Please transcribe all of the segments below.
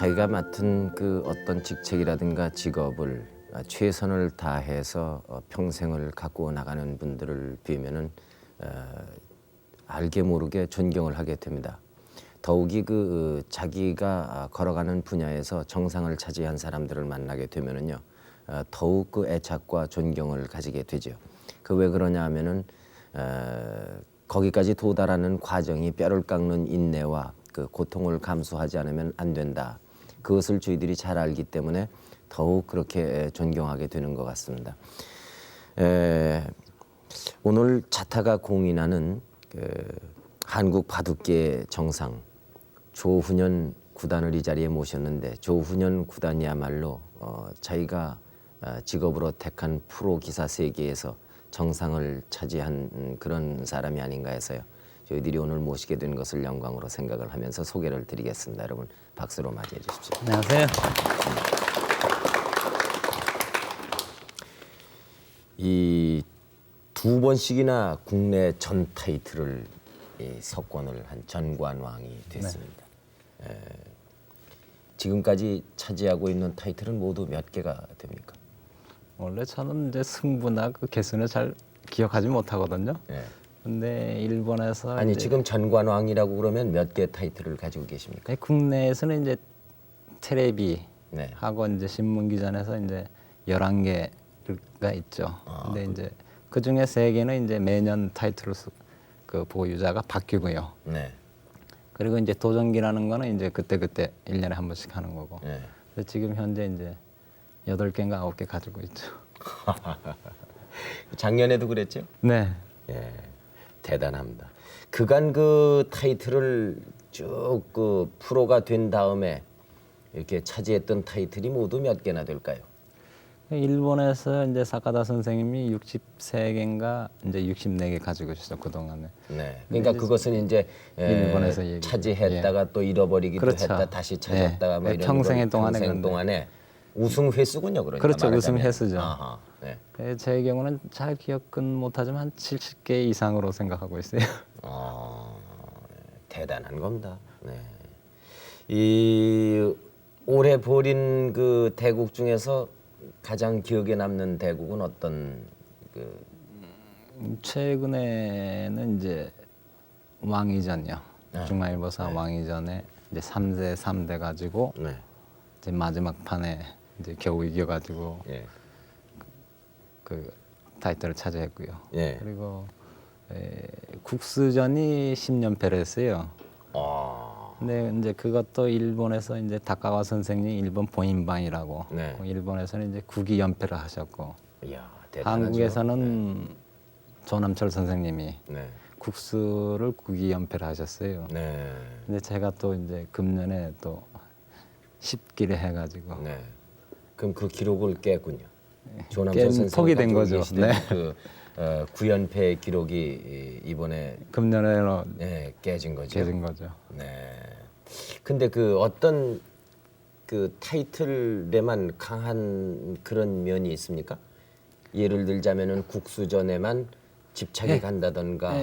자기가 맡은 그 어떤 직책이라든가 직업을 최선을 다해서 평생을 갖고 나가는 분들을 뵈면은 알게 모르게 존경을 하게 됩니다. 더욱이 그 자기가 걸어가는 분야에서 정상을 차지한 사람들을 만나게 되면은요, 더욱 그 애착과 존경을 가지게 되죠. 그 왜 그러냐 하면은 거기까지 도달하는 과정이 뼈를 깎는 인내와 그 고통을 감수하지 않으면 안 된다. 그것을 저희들이 잘 알기 때문에 더욱 그렇게 존경하게 되는 것 같습니다. 오늘 자타가 공인하는 한국 바둑계 정상 조훈현 구단을 이 자리에 모셨는데, 조훈현 구단이야말로 자기가 직업으로 택한 프로 기사 세계에서 정상을 차지한 그런 사람이 아닌가 해서요. 저희들이 오늘 모시게 된 것을 영광으로 생각을 하면서 소개를 드리겠습니다. 여러분 박수로 맞이해 주십시오. 안녕하세요. 이 두 번씩이나 국내 전 타이틀을 석권을 한 전관왕이 됐습니다. 지금까지 차지하고 있는 타이틀은 모두 몇 개가 됩니까? 원래 저는 이제 승부나 그 개수는 잘 기억하지 못하거든요. 예. 근데 일본에서 아니 이제 지금 전관왕이라고 그러면 몇 개 타이틀을 가지고 계십니까? 국내에서는 이제 텔레비 네. 하고 이제 신문 기전에서 이제 11개가 있죠. 근데 이제 그 중에 3개는 이제 매년 타이틀 그 보유자가 바뀌고요. 네. 그리고 이제 도전기라는 거는 이제 그때 1년에 한 번씩 하는 거고. 네. 그래서 지금 현재 이제 8개인가 9개 가지고 있죠. 작년에도 그랬죠? 네. 예, 대단합니다. 그간 그 타이틀을 쭉 그 프로가 된 다음에 이렇게 차지했던 타이틀이 모두 몇 개나 될까요? 일본에서 이제 사카다 선생님이 63개인가 이제 64개 가지고 있었죠 그동안에. 네. 그러니까 그것은 이제 일본에서 얘기. 차지했다가 또 잃어버리기도 그렇죠. 했다 다시 찾았다가 뭐 네. 이런 평생의 걸 동안에 평생 동안에 우승 횟수군요. 그러니까 그렇죠. 우승 말하자면. 횟수죠. 아하, 네. 제 경우는 잘 기억은 못하지만 한 70개 이상으로 생각하고 있어요. 대단한 겁니다. 네. 이 올해 벌인 그 대국 중에서 가장 기억에 남는 대국은 어떤 그 최근에는 이제 왕위전이요. 중마일보사 왕위전에 이제 3대 3대 가지고 네. 이제 마지막 판에 이제 겨우 이겨가지고 예. 그 타이틀을 차지했고요. 예. 그리고 국수전이 10연패를 했어요. 근데 이제 그것도 일본에서 이제 다카와 선생님 일본 본인방이라고 네. 일본에서는 이제 9기 연패를 하셨고 이야, 대단하죠. 한국에서는 조남철 선생님이 네. 국수를 9기 연패를 하셨어요. 네. 근데 제가 또 이제 금년에 또 10기를 해가지고 네. 그럼 그 기록을 깼군요. 조남선 깬 선생님 폭이 된 가지고 거죠. 계시던 네. 그 9연패 기록이 이번에 금년에로 네, 깨진 거죠. 깨진 거죠. 네. 근데 그 어떤 그 타이틀에만 강한 그런 면이 있습니까? 예를 들자면은 국수전에만 집착이 간다던가.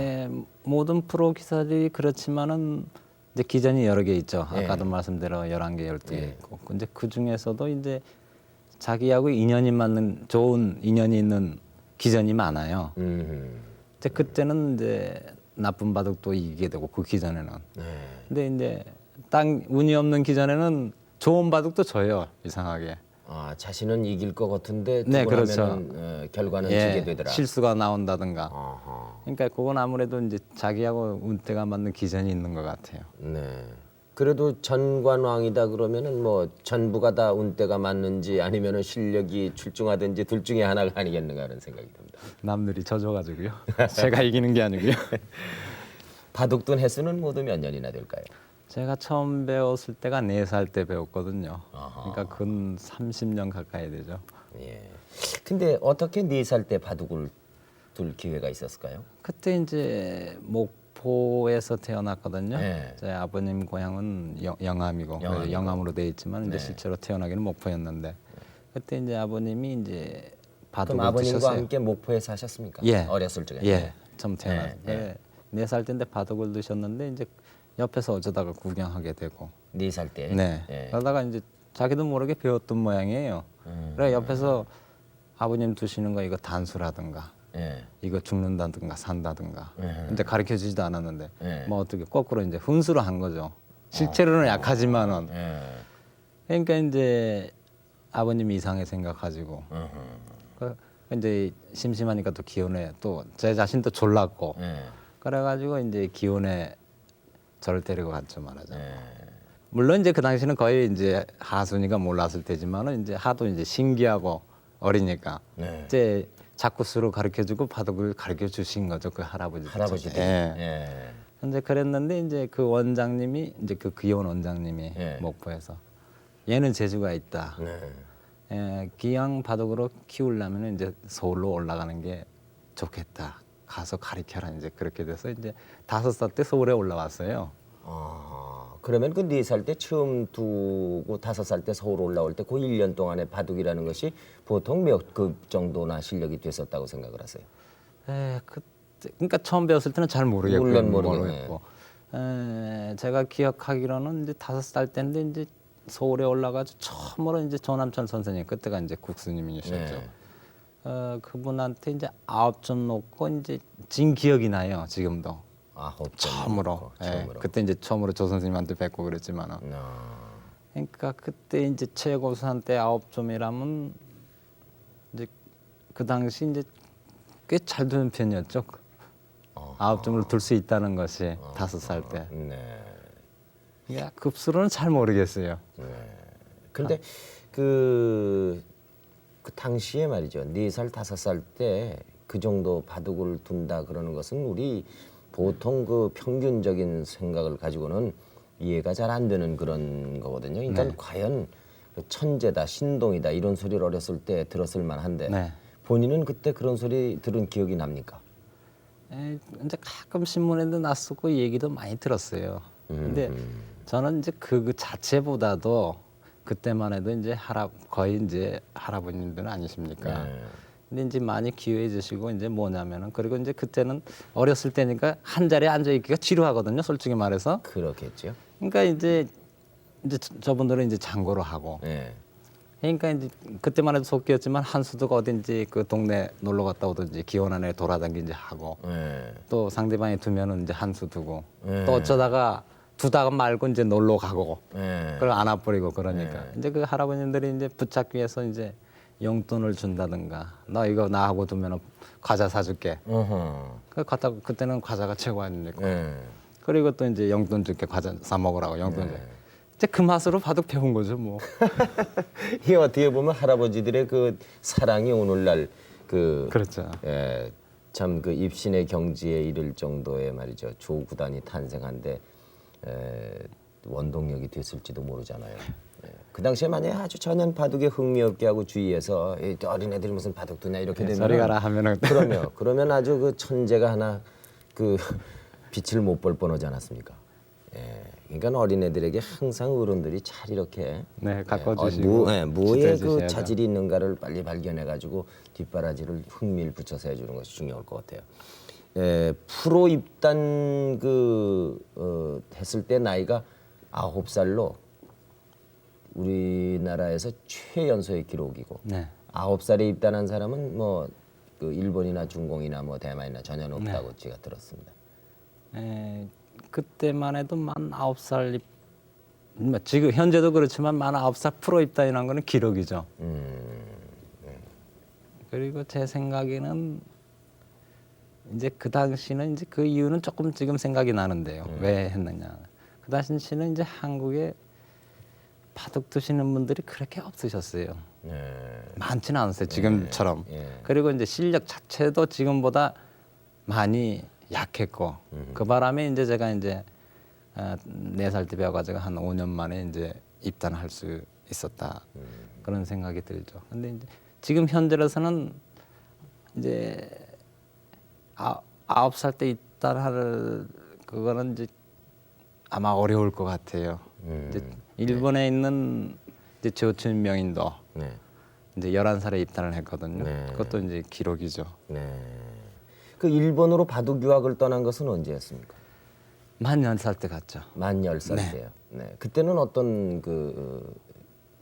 모든 프로 기사들이 그렇지만은 이제 기전이 여러 개 있죠. 예. 아까도 말씀대로 11개, 12개 예. 있고. 근데 그 중에서도 이제 자기하고 인연이 맞는 좋은 인연이 있는 기전이 많아요. 이제 그때는 이제 나쁜 바둑도 이기게 되고 그 기전에는. 네. 근데 이제 딱 운이 없는 기전에는 좋은 바둑도 져요. 이상하게. 자신은 이길 것 같은데 네, 두고 그렇죠. 나면은 결과는 지게 되더라. 실수가 나온다든가. 어허. 그러니까 그건 아무래도 이제 자기하고 운때가 맞는 기전이 있는 것 같아요. 네. 그래도 전관왕이다 그러면은 뭐 전부가 다 운때가 맞는지 아니면은 실력이 출중하든지 둘 중에 하나가 아니겠는가 하는 생각이 듭니다. 남들이 져줘가지고요. 제가 이기는 게 아니고요. 바둑둔 횟수는 모두 몇 년이나 될까요? 제가 처음 배웠을 때가 4살 때 배웠거든요. 아하. 그러니까 근 30년 가까이 되죠. 예. 근데 어떻게 4살 때 바둑을 둘 기회가 있었을까요? 그때 이제 목포에서 태어났거든요. 네. 제 아버님 고향은 영암이고 영암으로 돼 있지만 이제 네. 실제로 태어나기는 목포였는데 그때 이제 아버님이 이제 바둑을 그럼 아버님과 드셨어요. 함께 목포에 사셨습니까? 예. 어렸을 적에. 예. 처음 태어났을 예, 때 4살 때인데 바둑을 드셨는데 이제 옆에서 어쩌다가 구경하게 되고. 4살 때. 네. 예. 그러다가 이제 자기도 모르게 배웠던 모양이에요. 그래 옆에서 아버님 두시는 거 이거 단수라든가 예. 이거 죽는다든가 산다든가. 예. 근데 가르쳐 주지도 않았는데 예. 뭐 어떻게 거꾸로 이제 훈수로 한 거죠. 실제로는 약하지만은. 예. 그러니까 이제 아버님이 이상하게 생각가지고 그 이제 심심하니까 또 기원에 또 제 자신도 졸랐고 예. 그래가지고 이제 기원에 저를 데리고 갔죠 말하자면. 예. 물론 이제 그 당시는 거의 이제 하순이가 몰랐을 때지만은 이제 하도 이제 신기하고 어리니까 네. 이제 자꾸수로 가르쳐주고 바둑을 가르쳐 주신 거죠 그 할아버지. 할아버지들. 예. 예. 근데 그랬는데 이제 그 원장님이 이제 그 기원 원장님이 예. 목포에서 얘는 재주가 있다. 네. 예, 기왕 바둑으로 키우려면 이제 서울로 올라가는 게 좋겠다. 가서 가르쳐라 이제 그렇게 돼서 이제 5살 때 서울에 올라왔어요. 그러면 그 4살 때 처음 두고 5살 때 서울 올라올 때 그 1년 동안의 바둑이라는 것이 보통 몇 급 정도나 실력이 됐었다고 생각을 하세요? 그때 그러니까 처음 배웠을 때는 잘 모르겠고 물론 모르겠네. 제가 기억하기로는 이제 5살 때인데 이제 서울에 올라가서 처음으로 이제 조남천 선생님 그때가 이제 국수님이셨죠. 네. 그분한테 이제 9점 놓고 이제 진 기억이 나요 지금도. 처음으로. 예, 그때 이제 처음으로 조 선생님한테 뵙고 그랬지만은. 그러니까 그때 이제 최고수한테 9점이라면 이제 그 당시 이제 꽤 잘 두는 편이었죠. 9점을 둘 수 있다는 것이 5살 때. 네. 야, 급수로는 잘 모르겠어요. 근데 그 당시에 말이죠. 4살, 5살 때 그 정도 바둑을 둔다 그러는 것은 우리 보통 그 평균적인 생각을 가지고는 이해가 잘 안 되는 그런 거거든요. 그러니까 네. 과연 그 천재다, 신동이다 이런 소리를 어렸을 때 들었을 만한데 네. 본인은 그때 그런 소리 들은 기억이 납니까? 이제 가끔 신문에도 났었고 얘기도 많이 들었어요. 근데 저는 이제 그 자체보다도 그때만 해도 이제 거의 이제 할아버님들은 아니십니까? 네. 근데 이제 많이 기회해 주시고 이제 뭐냐면은 그리고 이제 그때는 어렸을 때니까 한 자리에 앉아 있기가 지루하거든요. 솔직히 말해서. 그렇겠죠. 그러니까 이제 저분들은 이제 장고를 하고. 네. 그러니까 이제 그때만 해도 속기였지만 한수도가 어딘지 그 동네 놀러 갔다 오든지 기원 안에 돌아다니지 하고 네. 또 상대방이 두면은 이제 한수 두고 네. 또 어쩌다가 두다가 말고 이제 놀러 가고 네. 그걸 안아버리고 그러니까 이제 그 할아버님들이 이제 붙잡기 위해서 이제 용돈을 준다든가 너 이거 나하고 두면은 과자 사줄게. 그 갖다 그때는 과자가 최고 아닙니까? 네. 그리고 또 이제 용돈 줄게 과자 사 먹으라고 용돈 줄. 이제 그 맛으로 바둑 배운 거죠 뭐. 이 어떻게 보면 할아버지들의 그 사랑이 오늘날 그렇죠. 참 그 입신의 경지에 이를 정도의 말이죠 조구단이 탄생한데 원동력이 됐을지도 모르잖아요. 그 당시에 만약에 아주 전혀 바둑에 흥미 없게 하고 주위에서 어린애들이 무슨 바둑 두냐 이렇게 되면 소리 가라 하면은 그러면 아주 그 천재가 하나 그 빛을 못 볼 뻔하지 않았습니까? 그러니까 어린애들에게 항상 어른들이 잘 이렇게 가꿔주시고 뭐에 그 차질이 있는가를 빨리 발견해가지고 뒷바라지를 흥미를 붙여서 해주는 것이 중요할 것 같아요. 프로 입단 했을 때 나이가 9살로 우리나라에서 최연소의 기록이고 9살에 입단한 사람은 뭐 그 일본이나 중공이나 뭐 대만이나 전혀 없다고 제가 들었습니다. 그때만 해도 만 9살 지금 현재도 그렇지만 만 9살 프로 입단이라는 거는 기록이죠. 그리고 제 생각에는 이제 그 당시는 이제 그 이유는 조금 지금 생각이 나는데요. 왜 했느냐. 그 당시는 이제 한국에 바둑 두시는 분들이 그렇게 없으셨어요. 많지는 않았어요. 지금처럼. 그리고 이제 실력 자체도 지금보다 많이 약했고 그 바람에 이제 제가 이제 4살 때 배워가지고 한 5년 만에 이제 입단할 수 있었다 그런 생각이 들죠. 근데 이제 지금 현재로서는 이제 9살 때 입단할 그거는 이제 아마 어려울 것 같아요. 이제 일본에 있는 이제 조춘 명인도 이제 11살에 입단을 했거든요. 그것도 이제 기록이죠. 그 일본으로 바둑 유학을 떠난 것은 언제였습니까? 만 10살 때 갔죠. 만 10살 네. 때요. 네. 그때는 어떤 그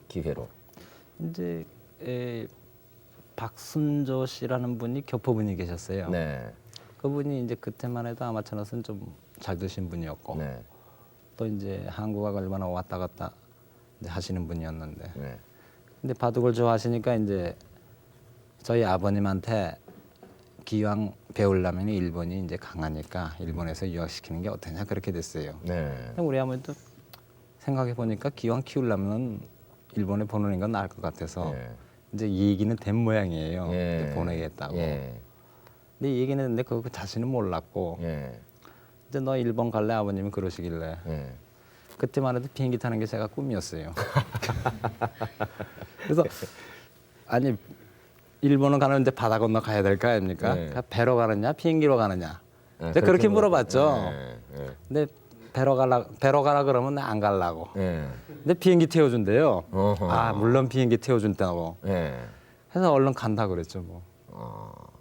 기회로? 이제 박순조 씨라는 분이 교포분이 계셨어요. 네. 그분이 이제 그때만 해도 아마추어는 좀 잘 되신 분이었고 네. 또 이제 한국하고 얼마나 왔다 갔다 이제 하시는 분이었는데 네. 근데 바둑을 좋아하시니까 이제 저희 아버님한테 기왕 배우려면 일본이 이제 강하니까 일본에서 유학시키는 게 어떠냐 그렇게 됐어요. 네. 근데 우리 아버님도 생각해 보니까 기왕 키우려면 일본에 보내는 건 나을 것 같아서 네. 이제 이 얘기는 된 모양이에요. 예. 이제 보내겠다고. 예. 근데 이 얘기는 근데 그 자신은 몰랐고 예. 이제 너 일본 갈래 아버님이 그러시길래 예. 그때만 해도 비행기 타는 게 제가 꿈이었어요. 그래서 아니 일본은 가는데 바다 건너 가야 될 거 아닙니까? 네. 그러니까 배로 가느냐 비행기로 가느냐. 아, 제가 그렇게 물어봤죠. 예. 예. 근데 배로 가라 그러면 나 안 가려고. 예. 근데 비행기 태워준대요. 어허. 아 물론 비행기 태워준다고. 예. 해서 얼른 간다 그랬죠 뭐.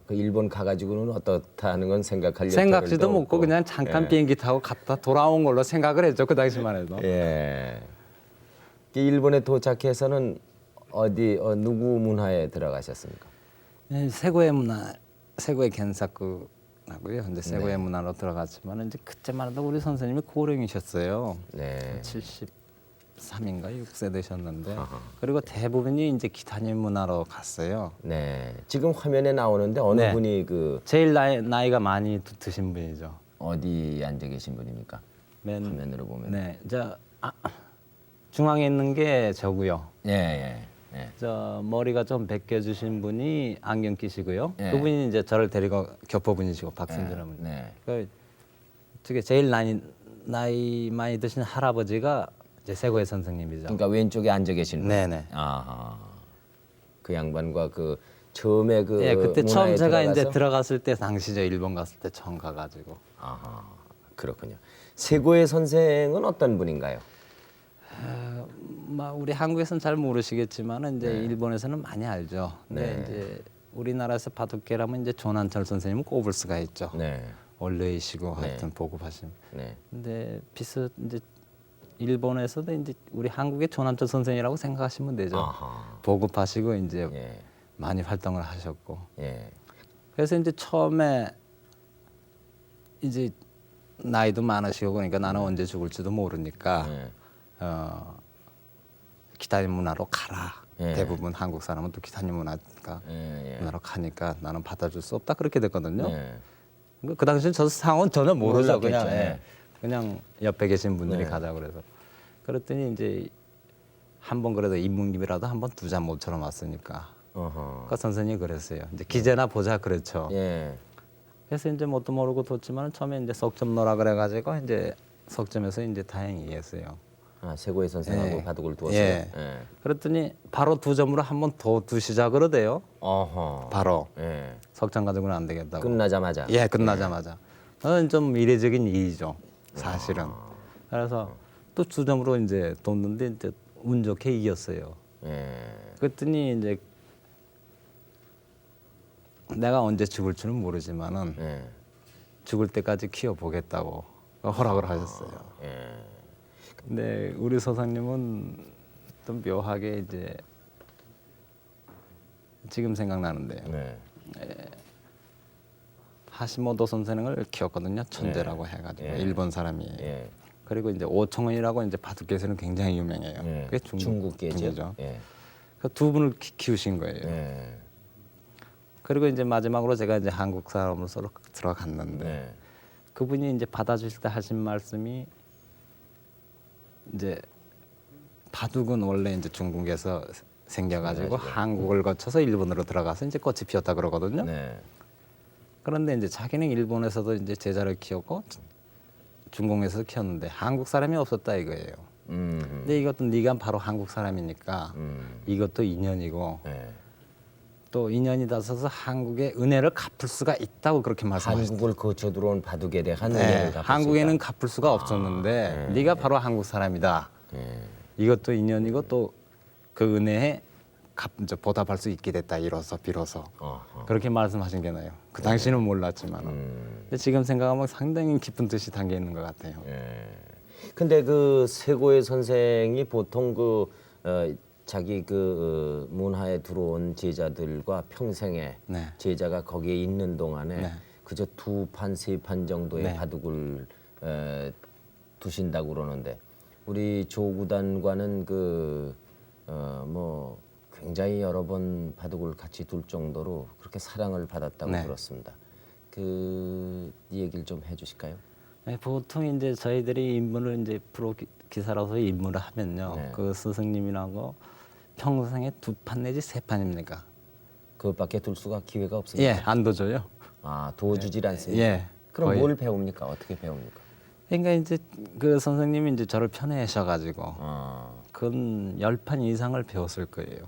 그 일본 가가지고는 어떻다는 건 생각할 생각지도 여력도 못고 없고. 그냥 잠깐 예. 비행기 타고 갔다 돌아온 걸로 생각을 했죠 그 당시만 해도. 예. 일본에 도착해서는 어디 누구 문화에 들어가셨습니까? 세고의 문화, 세고의 겐사쿠 하고요. 근데 세고의 문화로 들어갔지만 이제 그때만 해도 우리 선생님이 고령이셨어요. 네. 73인가 6세 되셨는데 그리고 대부분이 이제 기타님 문화로 갔어요. 네. 지금 화면에 나오는데 어느 네. 분이 그 제일 나이가 많이 드신 분이죠. 어디 앉아 계신 분입니까? 화면으로 보면. 네, 중앙에 있는 게 저고요. 예, 예. 예. 저 머리가 좀 벗겨주신 분이 안경 끼시고요. 예. 그분이 이제 저를 데리고 교포분이시고 박순주라는 분. 네. 그 저게 제일 나이 많이 드신 할아버지가 이제 세고의 선생님이죠. 그러니까 왼쪽에 앉아 계신 분. 네네. 아하. 그 양반과 그 처음에 그 예, 그때 처음 문화에 제가 이제 들어가서? 들어갔을 때 당시죠. 일본 갔을 때 처음 가가지고. 아하. 그렇군요. 세고의 선생은 어떤 분인가요? 막 우리 한국에서는 잘 모르시겠지만은 이제 네. 일본에서는 많이 알죠. 근데 네. 이제 우리나라에서 바둑계라면 이제 조난철 선생님은 꼽을 수가 있죠. 네. 원래이시고 네. 하여튼 보급하신. 네. 근데 이제 일본에서도 이제 우리 한국의 조난철 선생이라고 생각하시면 되죠. 아하. 보급하시고 이제 예. 많이 활동을 하셨고. 예. 그래서 이제 처음에 이제 나이도 많으시고 그러니까 나는 언제 죽을지도 모르니까 예. 기타님 문화로 가라. 예. 대부분 한국 사람은 또 기타님 문화가 예. 문화로 가니까 나는 받아줄 수 없다 그렇게 됐거든요. 예. 그 당시엔 저 상황은 전혀 모르죠. 몰랐겠죠. 그냥 예. 그냥 옆에 계신 분들이 네. 가자 그래서 그랬더니 이제 한 번 그래도 입문님이라도 한번 두자 모처럼 왔으니까. 어허. 그 선생님이 그랬어요. 이제 기재나 보자 그랬죠. 예. 그래서 이제 뭣도 모르고 뒀지만 처음에 이제 석점 넣으라 그래가지고 이제 석점에서 이제 다행히 이겼어요. 아, 세고의 선생하고 예. 바둑을 두었어요. 예. 예. 그랬더니 바로 두 점으로 한 번 더 두시자 그러대요. 어허. 바로 예. 석점 가지고는 안 되겠다고. 끝나자마자. 예, 끝나자마자. 저는 좀 이례적인 일이죠, 사실은. 아. 그래서 또 두 점으로 이제 뒀는데 이제 운 좋게 이겼어요. 예. 그랬더니 이제 내가 언제 죽을지는 모르지만은 예. 죽을 때까지 키워보겠다고 허락을 하셨어요. 예. 근데 우리 서상님은 또 묘하게 이제 지금 생각나는데요. 네. 하시모토 선생을 키웠거든요. 천재라고 해가지고 예. 일본 사람이에요. 예. 그리고 이제 오청원이라고 이제 바둑계에서는 굉장히 유명해요. 예. 그게 중국계죠. 중국계죠. 예. 그 두 분을 키우신 거예요. 예. 그리고 이제 마지막으로 제가 이제 한국 사람으로서 들어갔는데 네. 그분이 이제 받아주실 때 하신 말씀이 이제 바둑은 원래 이제 중국에서 생겨가지고 한국을 거쳐서 일본으로 들어가서 이제 꽃이 피었다 그러거든요. 네. 그런데 이제 자기는 일본에서도 이제 제자를 키웠고 중국에서 키웠는데 한국 사람이 없었다 이거예요. 근데 이것도 네가 바로 한국 사람이니까 이것도 인연이고 네. 또 인연이 닿아서 한국의 은혜를 갚을 수가 있다고 그렇게 말씀하셨어요. 한국을 거쳐 들어온 바둑에 대한 은혜를 갚을 수 한국에는 있다. 갚을 수가 없었는데 네가 바로 한국 사람이다. 예. 이것도 인연이고 또 그 은혜에 이제 보답할 수 있게 됐다 이로써 비로소 어허. 그렇게 말씀하신 게 나요. 그 당시는 몰랐지만 근데 지금 생각하면 상당히 깊은 뜻이 담겨 있는 것 같아요. 근데 그 세고의 선생이 보통 자기 문화에 들어온 제자들과 평생에 네. 제자가 거기에 있는 동안에 네. 그저 2판, 3판 정도의 네. 바둑을 두신다고 그러는데 우리 조구단과는 뭐 굉장히 여러 번 바둑을 같이 둘 정도로 그렇게 사랑을 받았다고 네. 들었습니다. 그 얘기를 좀 해주실까요? 네, 보통 이제 저희들이 입문을 이제 프로 기사로서 입문을 하면요, 네. 그 스승님이라고 평생에 2판 내지 3판입니까? 그것밖에 둘 수가 기회가 없습니다. 예, 안 도줘요. 아, 도와주질 않습니다. 예. 그럼 거의. 뭘 배웁니까? 어떻게 배웁니까? 그러니까 이제 그 선생님이 이제 저를 편애하셔가지고 근 10판 이상을 배웠을 거예요.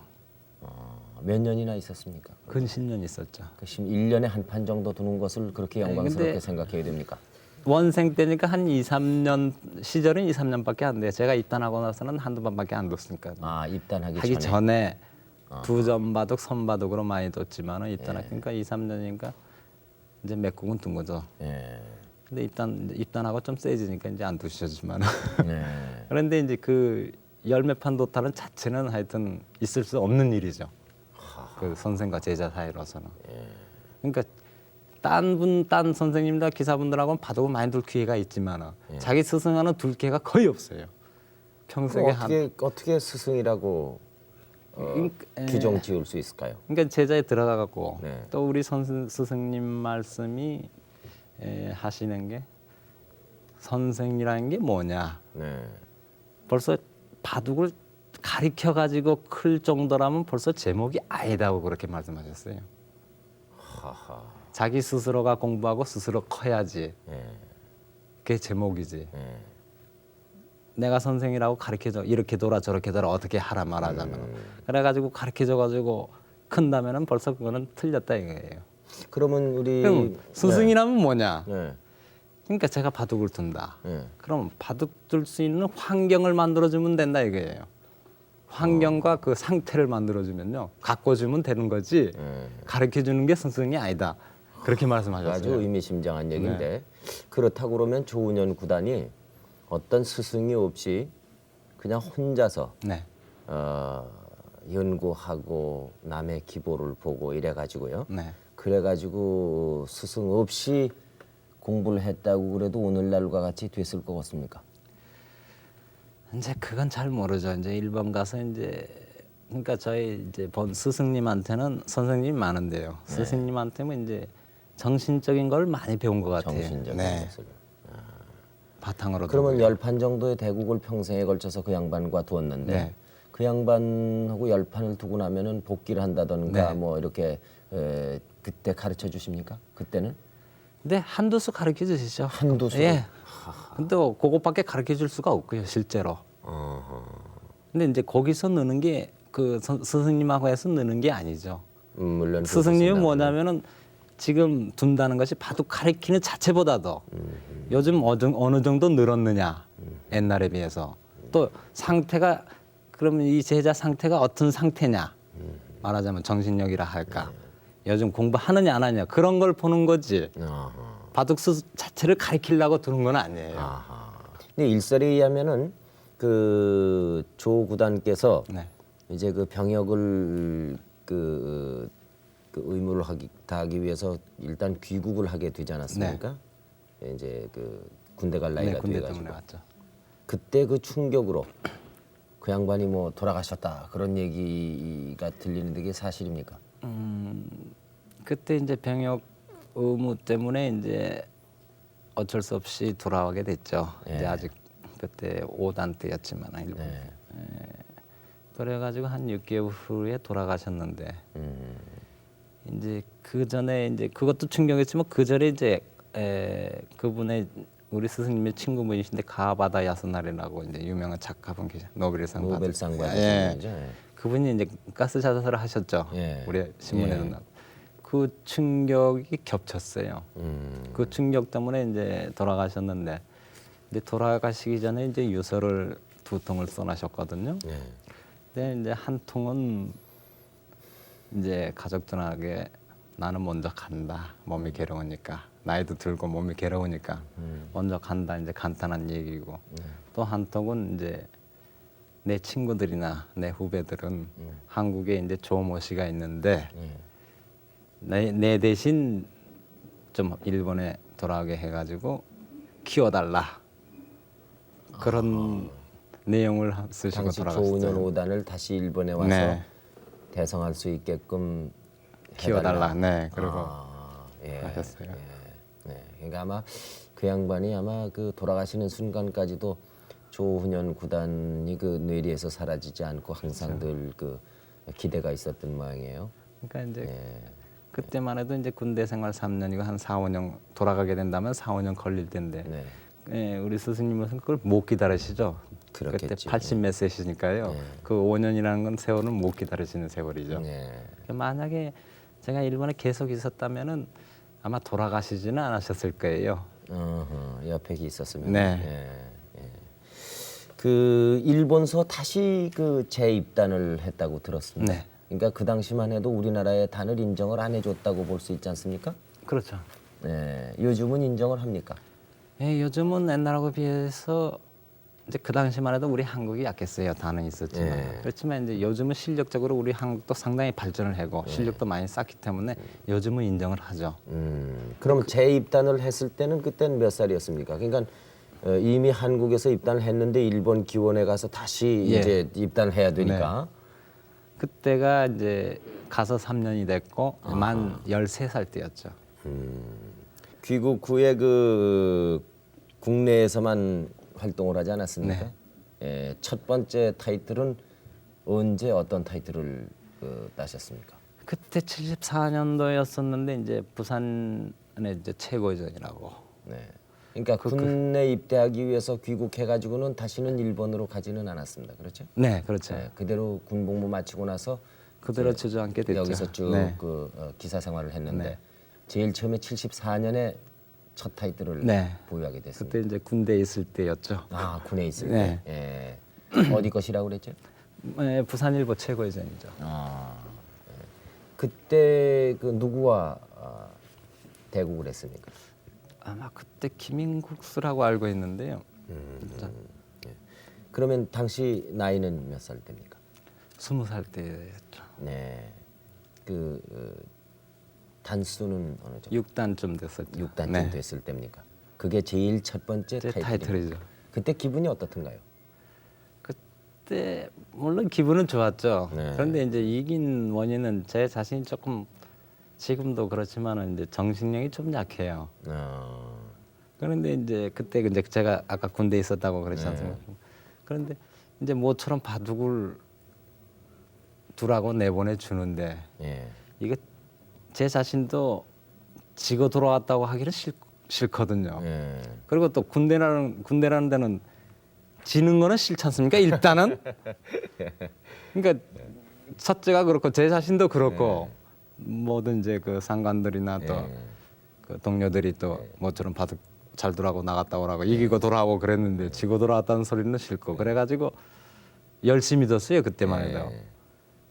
몇 년이나 있었습니까? 근 10년 있었죠. 1년에 한 판 정도 두는 것을 그렇게 영광스럽게 근데- 생각해야 됩니까? 원생 때니까 한 2, 3년 시절은 2, 3년밖에 안 돼요. 제가 입단하고 나서는 한두 번밖에 안 뒀으니까. 아, 입단하기 하기 전에 아. 두점 바둑, 선 바둑으로 많이 뒀지만은 입단하니까 2, 3년이니까 이제 몇 곡은 둔 거죠. 예. 근데 입단하고 좀 세지니까 이제 안 두시지만 네. 그런데 이제 그 열몇 판 뒀다는 자체는 하여튼 있을 수 없는 일이죠. 그 선생과 제자 사이로서는. 그러니까 딴 선생님들 기사분들하고는 바둑을 많이 둘 기회가 있지만은 자기 스승과는 둘 기회가 거의 없어요. 평생에 한 어떻게 스승이라고 규정 지을 수 있을까요? 그러니까 제자에 들어가 갖고 네. 또 우리 스승님 말씀이 하시는 게 선생이라는 게 뭐냐. 네. 벌써 바둑을 가리켜 가지고 클 정도라면 벌써 제목이 아니다고 그렇게 말씀하셨어요. 하하. 자기 스스로가 공부하고 스스로 커야지. 예. 그게 제목이지. 예. 내가 선생이라고 가르쳐줘 이렇게 돌아 저렇게 돌아 어떻게 하라 말하자면 그래가지고 가르쳐줘가지고 큰다면은 벌써 그거는 틀렸다 이거예요. 그러면 우리 그럼 스승이라면 뭐냐? 네. 그러니까 제가 바둑을 둔다. 네. 그럼 바둑 둘 수 있는 환경을 만들어주면 된다 이거예요. 환경과 그 상태를 만들어주면요, 가꿔주면 되는 거지. 가르쳐주는 게 스승이 아니다. 그렇게 말씀하셨어요. 아주 의미심장한 얘기인데 그렇다고 그러면 조은현 구단이 어떤 스승이 없이 그냥 혼자서 네. 연구하고 남의 기보를 보고 이래가지고요. 네. 그래가지고 스승 없이 공부를 했다고 그래도 오늘날과 같이 됐을 것 같습니까? 이제 그건 잘 모르죠. 이제 일본 가서 이제 그러니까 저희 이제 본 스승님한테는 선생님이 많은데요. 스승님한테는 이제 정신적인 걸 많이 배운 것 같아요. 정신적인 네. 것을. 바탕으로. 그러면 두고요. 10판 정도의 대국을 평생에 걸쳐서 그 양반과 두었는데 네. 그 양반하고 10판을 두고 나면은 복귀를 한다던가 네. 뭐 이렇게 그때 가르쳐 주십니까? 그때는? 근데 한두 수 가르쳐 주시죠. 한두 수? 예. 근데 그것밖에 가르쳐 줄 수가 없고요, 실제로. 근데 이제 거기서 느는 게 그 스승님하고 해서 느는 게 아니죠. 물론 스승님은 그렇습니다. 뭐냐면은 지금 둔다는 것이 바둑 가르치는 자체보다도 요즘 어느 정도 늘었느냐 옛날에 비해서 또 상태가 그러면 이 제자 상태가 어떤 상태냐 말하자면 정신력이라 할까 요즘 공부하느냐 안 하느냐 그런 걸 보는 거지 바둑 수 자체를 가르치려고 두는 건 아니에요. 근데 일설에 의하면은 그 조 구단께서 네. 이제 그 병역을 그 의무를 다하기 위해서 일단 귀국을 하게 되지 않았습니까? 이제 그 군대 갈 나이가 네, 군대 돼가지고 때문에 왔죠. 그때 그 충격으로 그 양반이 뭐 돌아가셨다 그런 얘기가 들리는데 그게 사실입니까? 그때 이제 병역 의무 때문에 이제 어쩔 수 없이 돌아가게 됐죠. 이제 아직 그때 5단 때였지만 일본. 그래가지고 한 6개월 후에 돌아가셨는데 이제 그 전에 이제 그것도 충격이었지만 그 전에 이제 그분의 우리 스승님의 친구분이신데 가바다 야스나리라고 이제 유명한 작가분 계셔 노벨상 노벨상 받으신 예. 분이죠. 예. 그분이 이제 가스 자살을 하셨죠. 예. 우리 신문에도 나고 그 충격이 겹쳤어요. 그 충격 때문에 이제 돌아가셨는데 이제 돌아가시기 전에 이제 유서를 2통을 써나셨거든요. 예. 근데 이제 한 통은 이제 가족들에게 나는 먼저 간다. 몸이 괴로우니까 나이도 들고 몸이 괴로우니까 먼저 간다. 이제 간단한 얘기고 또 한쪽은 이제 내 친구들이나 내 후배들은 한국에 이제 조모씨가 있는데 내 대신 좀 일본에 돌아오게 해가지고 키워달라 그런 내용을 쓰시고 당시 돌아가셨어요. 조은현 5단을 다시 일본에 와서 네. 대성할 수 있게끔 키워달라. 해달라. 네, 그리고 예, 하셨어요. 예, 네. 그러니까 아마 그 양반이 아마 그 돌아가시는 순간까지도 조훈현 구단이 그 뇌리에서 사라지지 않고 항상 늘 그 기대가 있었던 모양이에요. 그러니까 이제 예. 그때만 해도 이제 군대 생활 3년이고 한 4, 5년 돌아가게 된다면 4, 5년 걸릴 텐데 네. 예, 우리 스승님은 그걸 못 기다리시죠. 그렇겠지. 그때 80 몇 세시니까요. 그 5년이라는 건 세월은 못 기다리시는 세월이죠. 네. 만약에 제가 일본에 계속 있었다면은 아마 돌아가시지는 않으셨을 거예요. 옆에 있었으면. 네. 예, 예. 그 일본서 다시 그 재입단을 했다고 들었습니다. 네. 그러니까 그 당시만 해도 우리나라의 단을 인정을 안 해줬다고 볼 수 있지 않습니까? 그렇죠. 네. 요즘은 인정을 합니까? 예, 요즘은 옛날하고 비해서 이제 그 당시만 해도 우리 한국이 약했어요. 다는 있었지만 예. 그렇지만 이제 요즘은 실력적으로 우리 한국도 상당히 발전을 하고 실력도 많이 쌓기 때문에 요즘은 인정을 하죠. 그럼 재입단을 했을 때는 그때는 몇 살이었습니까? 그러니까 이미 한국에서 입단을 했는데 일본 기원에 가서 다시 예. 이제 입단을 해야 되니까. 그때가 이제 가서 3년이 됐고 만 13살 때였죠. 귀국 후에 그 국내에서만 활동을 하지 않았습니까? 네. 예, 첫 번째 타이틀은 언제 어떤 타이틀을 따셨습니까? 그때 74년도였었는데 이제 부산의 이제 최고위전이라고. 네. 그러니까 군내 입대하기 위해서 귀국해가지고는 다시는 일본으로 가지는 않았습니다. 그렇죠? 네, 그렇죠. 네, 그대로 군복무 마치고 나서 그대로 주저앉게 됐죠. 여기서 쭉 네. 기사 생활을 했는데 제일 처음에 74년에 첫 타이틀을 네. 보유하게 됐습니다. 그때 이제 군대에 있을 때였죠. 아, 군에 있을 네. 때. 예. 어디 것이라고 그랬죠? 네, 부산일보 최고위전이죠. 아, 예. 그때 그 누구와 대국을 했습니까? 아마 그때 김인국수라고 알고 있는데요. 자, 그러면 당시 나이는 몇 살 됩니까? 20살 때였죠. 네. 그 단수는 어느 정도? 6단쯤 됐었죠. 6단쯤 네. 됐을 때입니까? 그게 제일 첫 번째 제 타이틀입니다. 타이틀이죠. 그때 기분이 어떻던가요? 그때 물론 기분은 좋았죠. 네. 그런데 이제 이긴 원인은 제 자신이 조금 지금도 그렇지만은 이제 정신력이 좀 약해요. 그런데 이제 그때 이제 제가 아까 군대에 있었다고 그랬지 않습니까? 그런데 이제 모처럼 바둑을 두라고 내보내 주는데 예. 이게 제 자신도 지고 돌아왔다고 하기는 싫거든요. 예. 그리고 또 군대라는 데는 지는 거는 싫지 않습니까? 일단은 그러니까 첫째가 그렇고 제 자신도 그렇고 모든 이제 그 상관들이나 또 그 동료들이 또 모처럼 바둑 잘 돌아고 나갔다 오라고 이기고 돌아오고 그랬는데 지고 돌아왔다는 소리는 싫고 그래가지고 열심히 뒀어요 그때만 해도.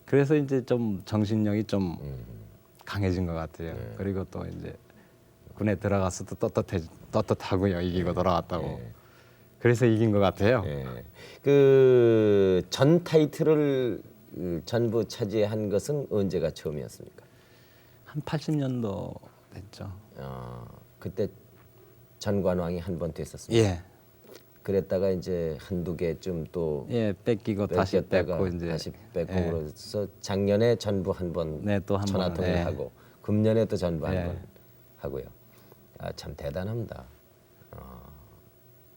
그래서 이제 좀 정신력이 좀 강해진 것 같아요. 그리고 또 이제 군에 들어가서도 떳떳하고요. 이기고 돌아왔다고. 그래서 이긴 것 같아요. 예. 그 전 타이틀을 전부 차지한 것은 언제가 처음이었습니까? 한 80년도 됐죠. 그때 전관왕이 한 번 됐었습니다. 예. 그랬다가 이제 한두 개쯤 또 예, 뺏기고 다시 뺏겼다가 뺏고 이제 다시 뺏고 그래서 작년에 전부 한 번 네, 또 한 번, 천하통일하고 금년에 또 전부 한 예. 번 하고요. 아, 참 대단합니다.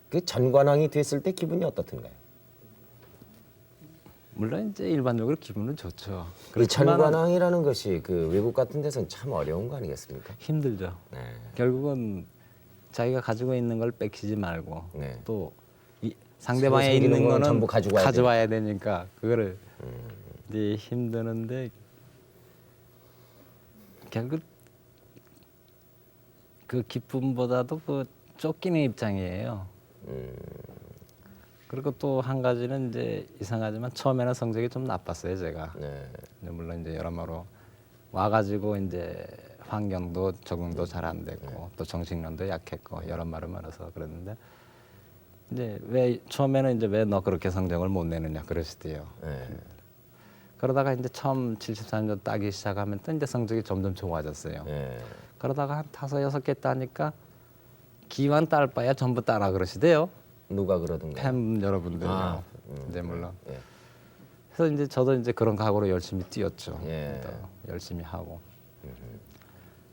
그 전관왕이 됐을 때 기분이 어떻던가요? 물론 이제 일반적으로 기분은 좋죠. 이 그렇지만은 전관왕이라는 것이 그 외국 같은 데서는 참 어려운 거 아니겠습니까? 힘들죠. 네. 결국은 자기가 가지고 있는 걸 뺏기지 말고 네. 또 상대방에 새로 생기는 있는 거는 거는 전부 가져와야 되니까 그거를 이제 힘드는데 결국 그 기쁨보다도 그 쫓기는 입장이에요. 그리고 또 한 가지는 이제 이상하지만 처음에는 성적이 좀 나빴어요 제가. 네. 물론 이제 여러모로 와가지고 이제 환경도 적응도 잘 안 됐고 또 정신력도 약했고 여러 말을 많아서 그랬는데 이제 왜 처음에는 이제 왜 너 그렇게 성적을 못 내느냐 그러시대요. 네. 그러다가 이제 처음 73년 따기 시작하면 또 이제 성적이 점점 좋아졌어요. 네. 그러다가 한 5, 6개 따니까 기왕 딸 바야 전부 따라 그러시대요. 누가 그러던가요? 팬 여러분들이요. 아, 이제 물론. 예. 그래서 이제 저도 이제 그런 각오로 열심히 뛰었죠. 예. 또 열심히 하고.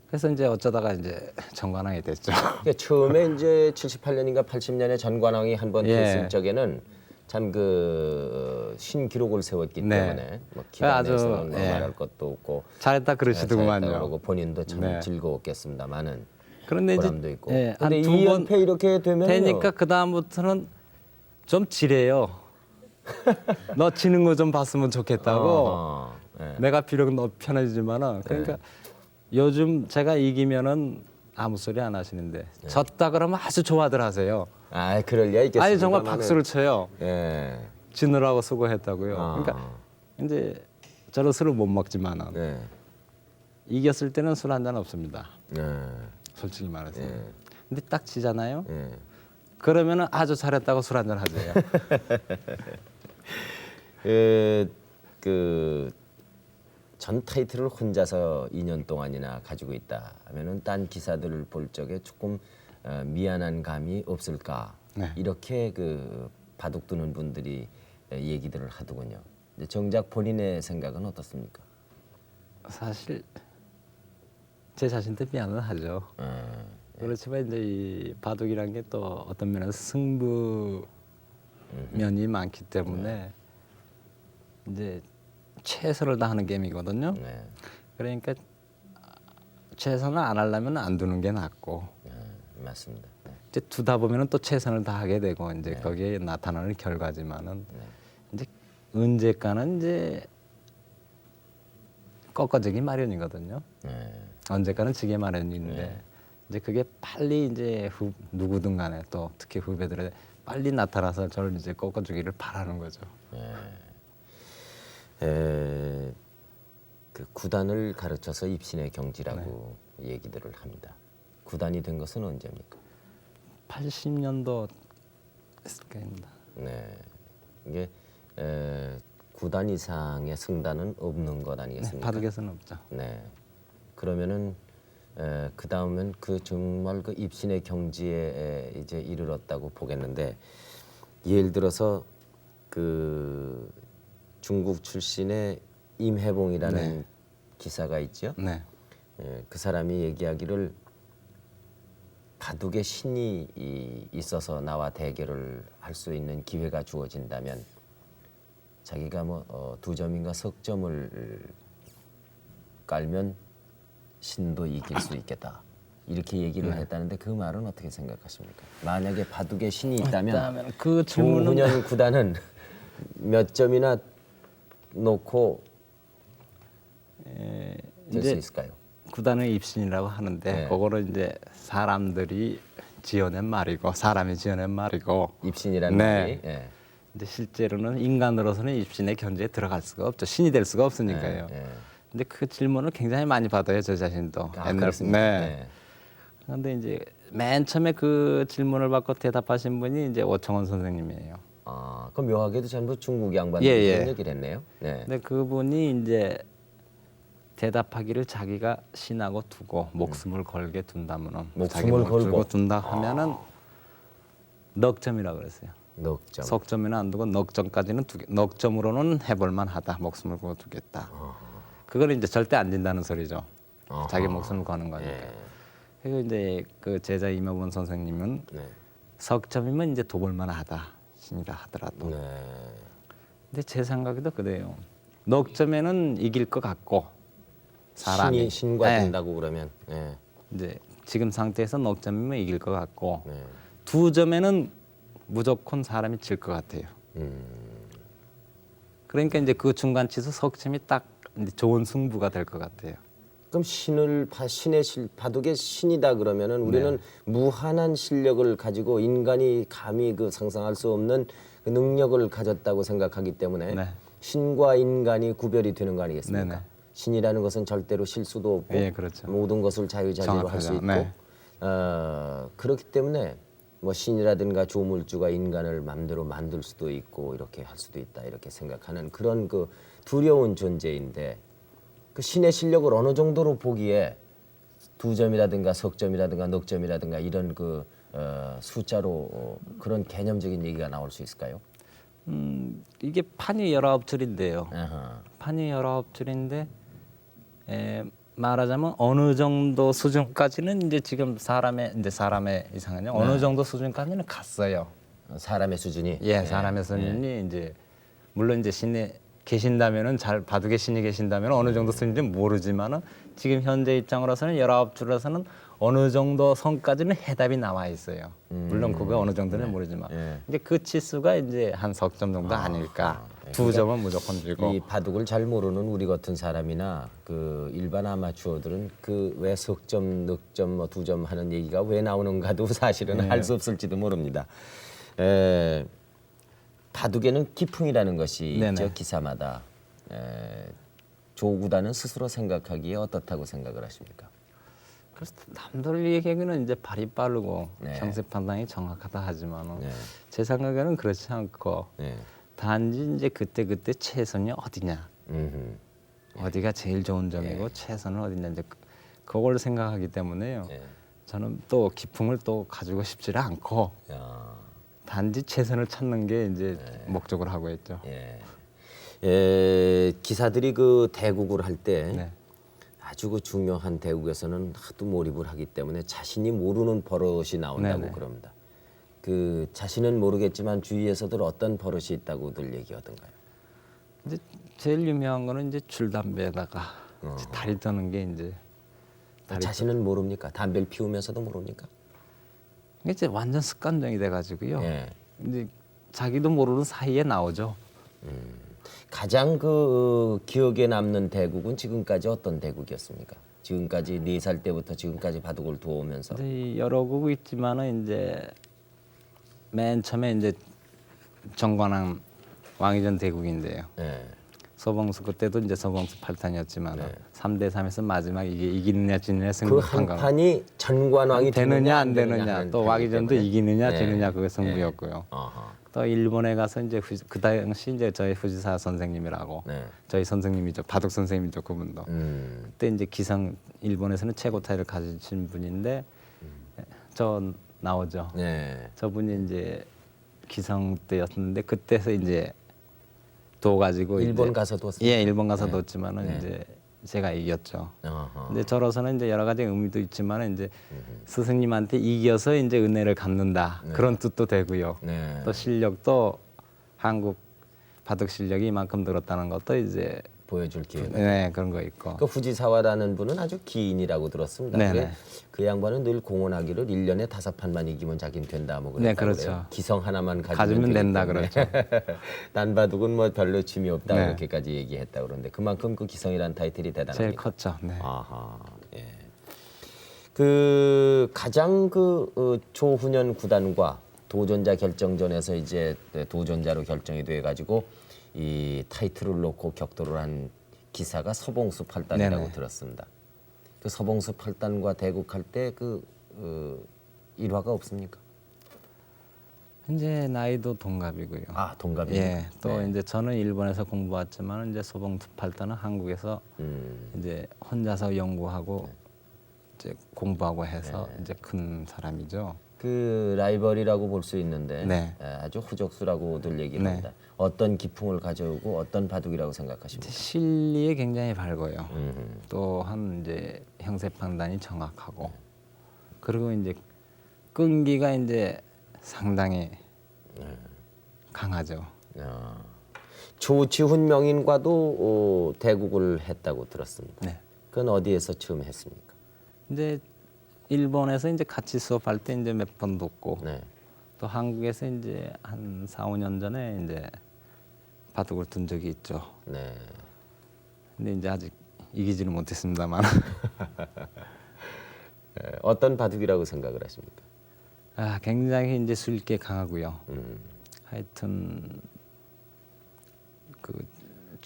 그래서 이제 어쩌다가 이제 정관왕이 됐죠. 그러니까 처음에 이제 78년인가 80년에 전관왕이 한번 예. 됐을 적에는 참 그 신기록을 세웠기 네. 때문에 뭐 기간 아주, 내에서는 뭐 예. 말할 것도 없고 잘했다 그러시더구만요. 그러고 본인도 참 네. 즐거웠겠습니다만은 그런데 보람도 이제 있고. 예, 근데 한 두 번 2연패 이렇게 되면 되니까 그 다음부터는 좀 지레요. 너 지는 거 좀 봤으면 좋겠다고. 내가 비록 너 편해지지만은 그러니까 요즘 제가 이기면은 아무 소리 안 하시는데 졌다 그러면 아주 좋아들 하세요. 아, 그럴 리가 있겠습니다. 아니 정말 박수를 쳐요. 예. 지느라고 수고했다고요. 아. 그러니까 이제 저는 술을 못 먹지만은 네. 이겼을 때는 술 한 잔 없습니다. 네. 솔직히 말해서. 예. 근데 딱 지잖아요. 예. 그러면은 아주 잘했다고 술 한 잔 하세요. 전 타이틀을 혼자서 2년 동안이나 가지고 있다 하면은 딴 기사들을 볼 적에 조금 미안한 감이 없을까 네. 이렇게 바둑 두는 분들이 얘기들을 하더군요. 근데 정작 본인의 생각은 어떻습니까? 사실 제 자신도 미안은 하죠. 그렇지만 이제 이 바둑이란 게 또 어떤 면에서 승부 면이 많기 때문에 이제 최선을 다하는 게임이거든요. 네. 그러니까 최선을 안 하려면 안 두는 게 낫고 맞습니다. 네. 이제 두다 보면은 또 최선을 다하게 되고 이제 거기에 나타나는 결과지만은 이제 언제까는 이제 꺾어지기 마련이거든요. 네. 언제까는 지게 마련인데 이제 그게 빨리 이제 누구든 간에 또 특히 후배들에 빨리 나타나서 저를 이제 꺾어주기를 바라는 거죠. 그 구단을 가르쳐서 입신의 경지라고 얘기들을 합니다. 구단이 된 것은 언제입니까? 80년도 했을 거입니다. 네, 이게 구단 이상의 승단은 없는 것 아니겠습니까? 바둑에서는 없죠. 네, 그러면은 그 다음엔 정말 그 입신의 경지에 이제 이르렀다고 보겠는데 예를 들어서 그 중국 출신의 임해봉이라는 기사가 있죠. 네. 그 사람이 얘기하기를 바둑에 신이 있어서 나와 대결을 할 수 있는 기회가 주어진다면 자기가 뭐 2점인가 석 점을 깔면 신도 이길 수 있겠다. 이렇게 얘기를 했다는데 그 말은 어떻게 생각하십니까? 만약에 바둑에 신이 있다면 그 질문은 조훈현 구단은 몇 점이나 놓고 될 수 이제 있을까요? 구단의 입신이라고 하는데 네. 그거를 이제 사람들이 지어낸 말이고 사람이 지어낸 말이고 입신이라는 네. 말이 이제 실제로는 인간으로서는 입신의 견지에 들어갈 수가 없죠. 신이 될 수가 없으니까요. 근데 그 질문을 굉장히 많이 받아요, 저 자신도. 그렇습니까? 네. 그런데 이제 맨 처음에 그 질문을 받고 대답하신 분이 이제 오청원 선생님이에요. 아, 그럼 묘하게도 전부 중국 양반들이 예, 예. 그런 얘기를 했네요. 네. 근데 그분이 이제 대답하기를 자기가 신하고 두고 목숨을 걸게 둔다면은 자기 목숨을 목숨을 걸고? 둔다 하면은 넉점이라고 그랬어요. 넉 점. 석점에는 안 두고 넉점까지는 넉점으로는 해볼 만하다. 목숨을 걸어 두겠다. 그걸 이제 절대 안 진다는 소리죠. 자기 목숨을 거는 거니까. 그리고 이제 그 제자 임효본 선생님은 석점이면 이제 도볼 만하다. 신이라 하더라도. 근데 제 생각에도 그래요. 넉점에는 이길 것 같고 사람이 신과 된다고 그러면 이제 지금 상태에서 넉점이면 이길 것 같고 2점에는 무조건 사람이 질 것 같아요. 그러니까 이제 그 중간치수 석점이 딱 이제 좋은 승부가 될 것 같아요. 그럼 바둑의 신이다 그러면은 우리는 무한한 실력을 가지고 인간이 감히 상상할 수 없는 그 능력을 가졌다고 생각하기 때문에 신과 인간이 구별이 되는 거 아니겠습니까? 신이라는 것은 절대로 실수도 없고 예, 그렇죠. 모든 것을 자유자재로 할 수 있고 네. 그렇기 때문에 뭐 신이라든가 조물주가 인간을 마음대로 만들 수도 있고 이렇게 할 수도 있다 이렇게 생각하는 그런 그 두려운 존재인데 그 신의 실력을 어느 정도로 보기에 2점이라든가 석점이라든가 넉점이라든가 이런 그 숫자로 그런 개념적인 얘기가 나올 수 있을까요? 이게 판이 19줄인데요. 아하. 판이 19줄인데 말하자면 어느 정도 수준까지는 이제 지금 사람의 이상은요. 어느 정도 수준까지는 갔어요. 사람의 수준이 예, 사람의 수준이 이제 물론 이제 신이 계신다면은 잘 바둑에 신이 계신다면 어느 정도 수준인지 모르지만은 지금 현재 입장으로서는 19줄에서는 어느 정도 선까지는 해답이 나와 있어요. 물론 그거 어느 정도는 모르지만 이제 그 치수가 이제 한 석점 정도 아닐까. 2점은 무조건 주고. 이 바둑을 잘 모르는 우리 같은 사람이나 그 일반 아마추어들은 그 왜 석점, 넉점, 뭐 2점 하는 얘기가 왜 나오는가도 사실은 알 수 없을지도 모릅니다. 바둑에는 기풍이라는 것이 네네. 있죠, 기사마다. 조구단은 스스로 생각하기에 어떻다고 생각을 하십니까? 그래서 남들 얘기하기는 이제 발이 빠르고 네. 정세 판단이 정확하다 하지만은 네. 제 생각에는 그렇지 않고 네. 단지 이제 그때 최선이 어디냐, 어디가 제일 좋은 점이고 최선은 어디냐 이제 그걸 생각하기 때문에요. 네. 저는 또 기풍을 또 가지고 싶지를 않고 야, 단지 최선을 찾는 게 이제 목적으로 하고 있죠. 기사들이 그 대국을 할 때 네. 아주 그 중요한 대국에서는 하도 몰입을 하기 때문에 자신이 모르는 버릇이 나온다고 네네. 그럽니다. 그 자신은 모르겠지만 주위에서들 어떤 버릇이 있다고들 얘기하던가요? 이제 제일 유명한 거는 이제 줄 담배에다가 다리 떠는 게 이제 자신은 모릅니까? 담배를 피우면서도 모릅니까? 이게 이제 완전 습관적이 돼가지고요. 예. 이제 자기도 모르는 사이에 나오죠. 가장 그 기억에 남는 대국은 지금까지 어떤 대국이었습니까? 지금까지 4살 때부터 지금까지 바둑을 두어오면서 이제 여러 곡이 있지만은 이제 맨 처음에 이제 정관왕 왕이전 대국인데요. 예. 서봉수 그때도 이제 서봉수 8탄이었지만 3대 3에서 마지막 이게 이기느냐 지느냐 그 승부한 거. 한판이 전관왕이 되느냐 안 되느냐 하는 또 판이기 왕이전도 때문에. 이기느냐 네. 지느냐 그게 승부였고요. 어허. 또 일본에 가서 이제 그 당시 이제 저희 후지사 선생님이라고 네. 저희 선생님이죠 바둑 선생님이죠 그분도 그때 이제 기성 일본에서는 최고 타이를 가지신 분인데 저 나오죠. 네. 저분이 이제 기성 때였는데 그때서 이제 둬 가지고 일본 가서 뒀어요? 예 일본 가서 뒀지만은 이제 제가 이겼죠. 어허. 근데 저로서는 이제 여러 가지 의미도 있지만 이제 스승님한테 이겨서 이제 은혜를 갚는다 그런 뜻도 되고요. 네. 또 실력도 한국 바둑 실력이 이만큼 늘었다는 것도 이제 보여줄 기회가. 네 그런 거 있고. 그 후지사와라는 분은 아주 기인이라고 들었습니다. 네네. 그게 그 양반은 늘 공언하기를 1년에 5판만 이기면 자기는 된다 뭐 네, 그랬다고 그렇죠. 그래요. 기성 하나만 가지면 되기 된다 때문에. 그렇죠. 단바둑은 뭐 별로 취미 없다 네. 그렇게까지 얘기했다 그러는데 그만큼 그 기성이라는 타이틀이 제일 대단합니다. 컸죠. 네. 아하. 예. 그 가장 그 조훈현 구단과 도전자 결정전에서 이제 도전자로 결정이 돼 가지고 이 타이틀을 놓고 격돌을 한 기사가 서봉수 8단이라고 네네. 들었습니다. 그 서봉수 8단과 대국할 때 그 일화가 없습니까? 현재 나이도 동갑이고요. 아 동갑이요. 예. 또 이제 저는 일본에서 공부했지만 이제 소봉수 8단은 한국에서 이제 혼자서 연구하고 이제 공부하고 해서 이제 큰 사람이죠. 그 라이벌이라고 볼 수 있는데 네. 아주 후적수라고들 얘기를 네. 합니다. 어떤 기풍을 가져오고 어떤 바둑이라고 생각하십니까? 실리에 굉장히 밝고요. 또한 이제 형세 판단이 정확하고 그리고 이제 끈기가 이제 상당히 강하죠. 조지훈 명인과도 대국을 했다고 들었습니다. 네. 그건 어디에서 처음 했습니까? 이제 일본에서 이제 같이 수업할 때 이제 몇 번 듣고 네. 또 한국에서 이제 한 4, 5년 전에 이제 바둑을 둔 적이 있죠. 네. 근데 이제 아직 이기지는 못했습니다만 어떤 바둑이라고 생각을 하십니까? 아, 굉장히 이제 술기 강하고요. 하여튼 그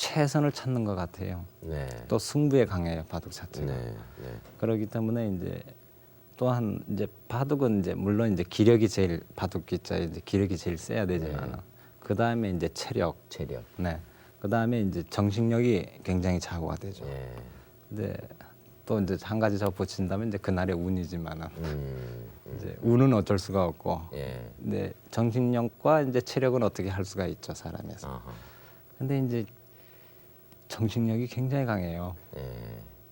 최선을 찾는 것 같아요. 네. 또 승부에 강해요, 바둑 자체가. 네. 네. 그렇기 때문에 이제 또한 이제 바둑은 이제 물론 이제 기력이 제일 바둑 기자에 이제 기력이 제일 세야 되지만 그 다음에 이제 체력, 체력. 네, 그 다음에 이제 정신력이 굉장히 좌우가 되죠. 예. 근데 또 이제 한 가지 더 붙인다면 이제 그날의 운이지만은 이제 운은 어쩔 수가 없고, 예. 근데 정신력과 이제 체력은 어떻게 할 수가 있죠, 사람에서. 아하. 근데 이제 정신력이 굉장히 강해요. 예.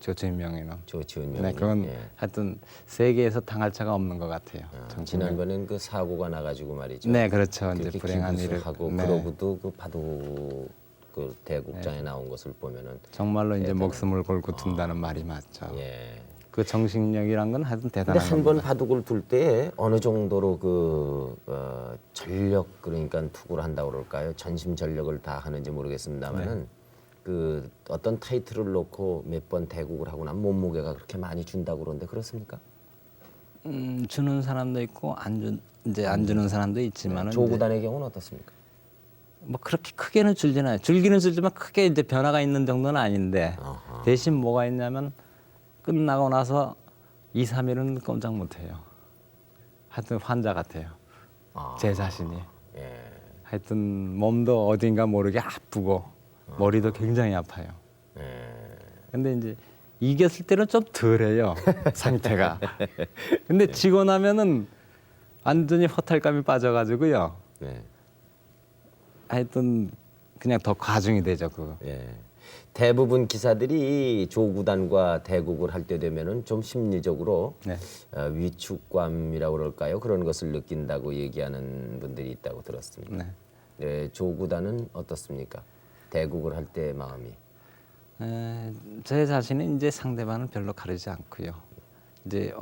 조철명이는. 조치훈 네, 그건 예. 하여튼 세계에서 당할 자가 없는 것 같아요. 정신력. 지난번엔 그 사고가 나가지고 말이죠. 네, 그렇죠. 이제 그렇게 불행한 일을 하고 네. 그러고도 그 바둑 그 대국장에 나온 것을 보면은 정말로 이제 대단한- 목숨을 걸고 둔다는 말이 맞죠. 예. 그 정신력이란 건 하여튼 근데 대단한 한 번 겁니다. 바둑을 둘 때 어느 정도로 그 전력 그러니까 투구를 한다고 그럴까요? 전심 전력을 다 하는지 모르겠습니다만은 그 어떤 타이틀을 놓고 몇 번 대국을 하고 나면 몸무게가 그렇게 많이 준다고 그러는데 그렇습니까? 주는 사람도 있고 이제 안 주는 사람도 있지만은 조구단의 경우는 어떻습니까? 뭐 그렇게 크게는 줄지는 않아요. 줄기는 줄지만 크게 이제 변화가 있는 정도는 아닌데 아하. 대신 뭐가 있냐면 끝나고 나서 2, 3일은 꼼짝 못해요. 하여튼 환자 같아요. 아. 제 자신이. 예. 하여튼 몸도 어딘가 모르게 아프고 머리도 굉장히 아파요. 예. 근데 이제 이겼을 때는 좀 덜해요. 상태가. 근데 지고 나면은 완전히 허탈감이 빠져가지고요. 네. 하여튼 그냥 더 과중이 되죠. 그. 예. 대부분 기사들이 조구단과 대국을 할 때 되면은 좀 심리적으로 네. 위축감이라고 그럴까요? 그런 것을 느낀다고 얘기하는 분들이 있다고 들었습니다. 네. 네, 조구단은 어떻습니까? 대국을 할 때 마음이. 제 자신은 이제 상대방은 별로 가리지 않고요. 이제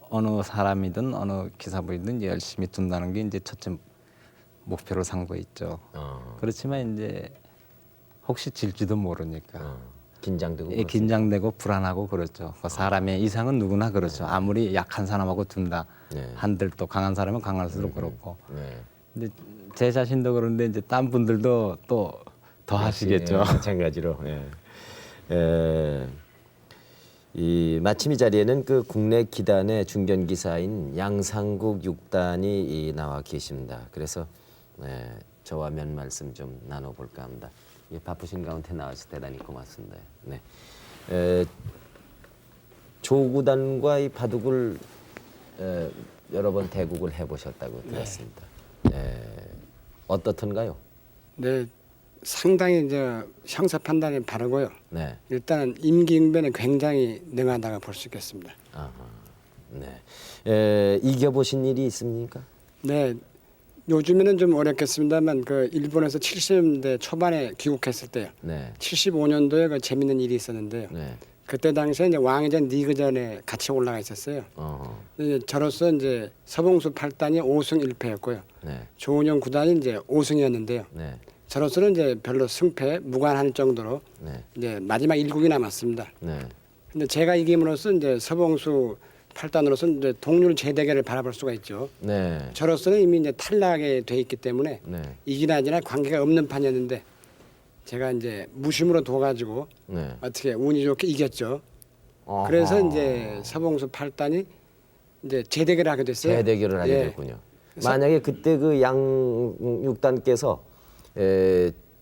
어느 사람이든 어느 기사부이든 열심히 둔다는 게 이제 첫째 목표로 삼고 있죠. 그렇지만 이제 혹시 질지도 모르니까 긴장되고 예, 긴장되고 불안하고 그렇죠. 그 사람의 이상은 누구나 그렇죠. 아무리 약한 사람하고 둔다 네. 한들 또 강한 사람은 강할수록 그렇고. 네. 근데 제 자신도 그런데 이제 딴 분들도 또 더 하시겠죠. 예, 마찬가지로. 예. 이 마침 이 자리에는 그 국내 기단의 중견 기사인 양상국 6단이 나와 계십니다. 그래서 저와 몇 말씀 좀 나눠볼까 합니다. 예, 바쁘신 가운데 나와서 대단히 고맙습니다. 네. 조구단과 이 바둑을 여러 번 대국을 해보셨다고 들었습니다. 어떻던가요? 네, 상당히 이제 형사 판단이 바르고요. 네. 일단은 임기응변에 굉장히 능하다고 볼 수 있겠습니다. 아하. 네. 이겨보신 일이 있습니까? 네, 요즘에는 좀 어렵겠습니다만 그 일본에서 70년대 초반에 귀국했을 때요. 네. 75년도에 그 재밌는 일이 있었는데요. 네. 그때 당시에 이제 왕위전 리그전에 같이 올라가 있었어요. 이제 저로서 이제 서봉수 8단이 5승 1패였고요. 네. 조은영 9단이 이제 5승이었는데요. 네. 저로서는 이제 별로 승패 무관할 정도로 네. 이제 마지막 1국이 남았습니다. 네. 근데 제가 이김으로써 이제 서봉수 8단으로서 이제 동률 재대결을 바라볼 수가 있죠. 네. 저로서는 이미 이제 탈락에 돼 있기 때문에 네. 이기나 지나 관계가 없는 판이었는데 제가 이제 무심으로 둬가지고 네. 어떻게 운이 좋게 이겼죠. 아하. 그래서 이제 서봉수 8단이 이제 재대결을 하게 됐어요. 재대결을 하게 예. 됐군요. 만약에 그때 그 양 6단께서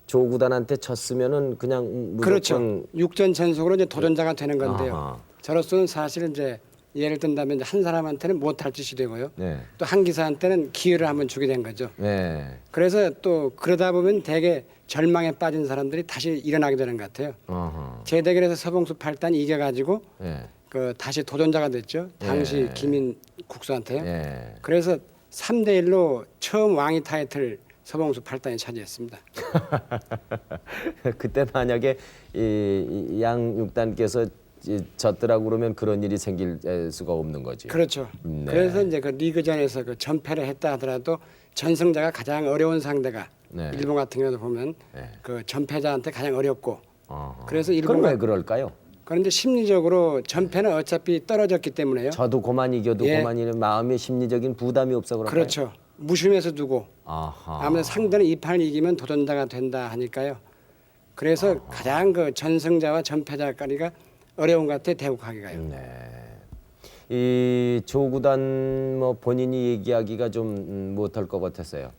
조구단한테 졌으면은 그냥 무조건 그렇죠. 육전 전속으로 이제 도전자가 되는 건데요. 아하. 저로서는 사실 이제 예를 든다면 이제 한 사람한테는 못할 짓이 되고요. 네. 또 한 기사한테는 기회를 한번 주게 된 거죠. 네. 그래서 또 그러다 보면 대개 절망에 빠진 사람들이 다시 일어나게 되는 것 같아요. 아하. 재대결에서 서봉수 8단이 이겨가지고 네. 그 다시 도전자가 됐죠. 당시 예. 김인 국수한테요. 네. 그래서 3대 1로 처음 왕위 타이틀 서봉수 8단이 차지했습니다. 그때 만약에 양 6단께서 졌더라고 그러면 그런 일이 생길 수가 없는 거지. 그렇죠. 네. 그래서 이제 그 리그전에서 그 전패를 했다 하더라도 전승자가 가장 어려운 상대가 네. 일본 같은 경우도 보면 네. 그 전패자한테 가장 어렵고 아하. 그래서 그건 일본가 왜 그럴까요? 그런데 심리적으로 전패는 어차피 떨어졌기 때문에요. 저도 고만 이겨도 예. 고만이는 마음의 심리적인 부담이 없어 그럴까요? 그렇죠. 무심해서 두고 아하. 아무래도 상대는 이 판을 이기면 도전자가 된다 하니까요. 그래서 가장 그 전승자와 전패자까지가 어려운 것 같아요. 대국하기가요. 이 조구단 뭐 본인이 얘기하기가 좀 못할 것 같았어요.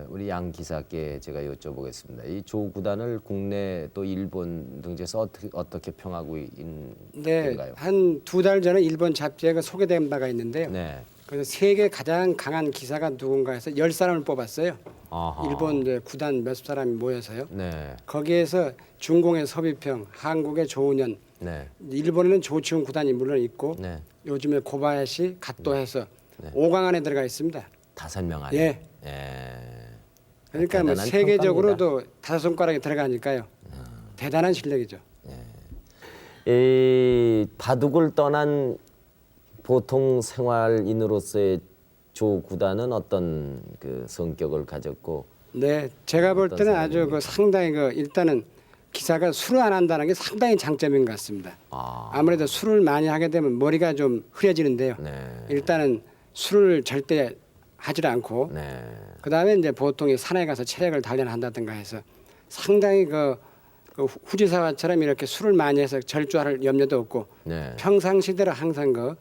우리 양 기사께 제가 여쭤보겠습니다. 이 조구단을 국내 또 일본 등지에서 어떻게 평하고 네, 있는가요? 한 2달 전에 일본 잡지에 그 소개된 바가 있는데요. 네. 그래서 세계 가장 강한 기사가 누군가 해서 10사람을 뽑았어요. 아하. 일본 이제 구단 몇십 사람이 모여서요. 네. 거기에서 중공의 서비평, 한국의 조은현, 네. 일본에는 조치훈 구단이 물론 있고 네. 요즘에 고바야시, 갓도 해서 5강 안에 들어가 있습니다. 5명 안에. 예. 그러니까 뭐 대단한 세계적으로도 5손가락에 들어가니까요. 대단한 실력이죠. 이 바둑을 떠난 보통 생활인으로서의 조 구단은 어떤 그 성격을 가졌고 네, 제가 볼 때는 아주 그 상당히 그 일단은 기사가 술을 안 한다는 게 상당히 장점인 것 같습니다. 아무래도 술을 많이 하게 되면 머리가 좀 흐려지는데요. 네. 일단은 술을 절대 하질 않고 네. 그다음에 이제 보통 이 산에 가서 체력을 단련한다든가 해서 상당히 그 후지사와처럼 이렇게 술을 많이 해서 절주할 염려도 없고 네. 평상시대로 항상 그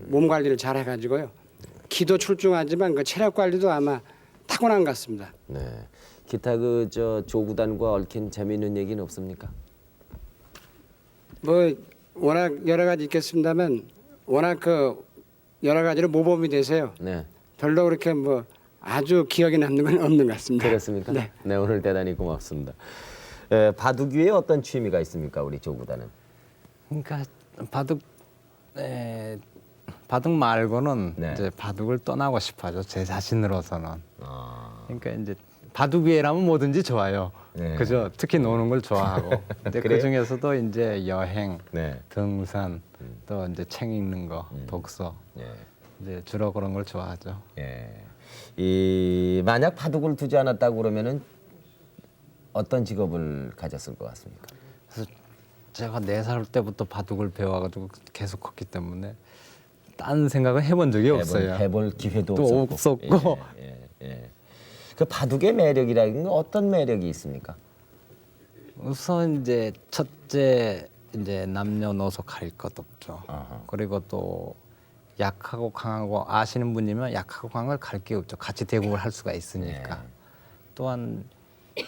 몸 관리를 잘 해가지고요. 기도 출중하지만 그 체력 관리도 아마 타고난 것 같습니다. 네. 기타 그 저 조구단과 얽힌 재미있는 얘기는 없습니까? 뭐 워낙 여러 가지 있겠습니다만 워낙 그 여러 가지로 모범이 되세요. 네. 별로 그렇게 뭐 아주 기억에 남는 건 없는 것 같습니다. 그렇습니까? 네. 네, 오늘 대단히 고맙습니다. 바둑 위에 어떤 취미가 있습니까, 우리 조구단은? 그러니까 바둑 말고는 네. 이제 바둑을 떠나고 싶어죠. 제 자신으로서는. 아, 그러니까 이제 바둑 위에라면 뭐든지 좋아요. 네. 그죠? 특히 노는 걸 좋아하고. 근데 그래요? 그 중에서도 이제 여행, 네. 등산, 또 이제 책 읽는 거, 독서. 예. 이제 주로 그런 걸 좋아하죠. 예. 이 만약 바둑을 두지 않았다고 그러면은 어떤 직업을 가졌을 것 같습니까? 그래서 제가 4살 때부터 바둑을 배워가지고 계속 컸기 때문에 딴 생각을 해본 적이 없어요. 해볼 기회도 또 없었고. 없었고. 예. 그 바둑의 매력이라는 건 어떤 매력이 있습니까? 우선 이제 첫째 이제 남녀노소 가릴 것 없죠. 아하. 그리고 또 약하고 강하고 아시는 분이면 약하고 강한 걸 가릴 게 없죠. 같이 대국을 할 수가 있으니까. 네. 또한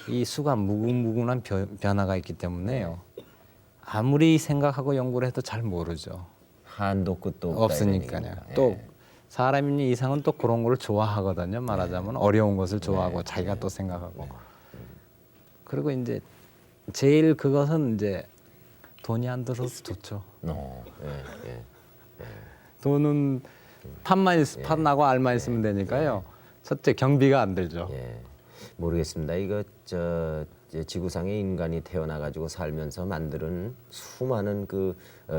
이 수가 무궁무진한 변화가 있기 때문에요. 아무리 생각하고 연구를 해도 잘 모르죠. 한도 끝도 없다 없으니까요. 이런 얘기입니다. 또 예. 사람이 이상은 또 그런 걸 좋아하거든요. 말하자면 어려운 것을 좋아하고 네. 자기가 또 생각하고. 그리고 이제 제일 그것은 이제 돈이 안 들어서 좋죠. 예. 돈은 판나고 알만 있으면 되니까요. 첫째 경비가 안 들죠. 예. 모르겠습니다. 이거 이제 지구상에 인간이 태어나 가지고 살면서 만드는 수많은 그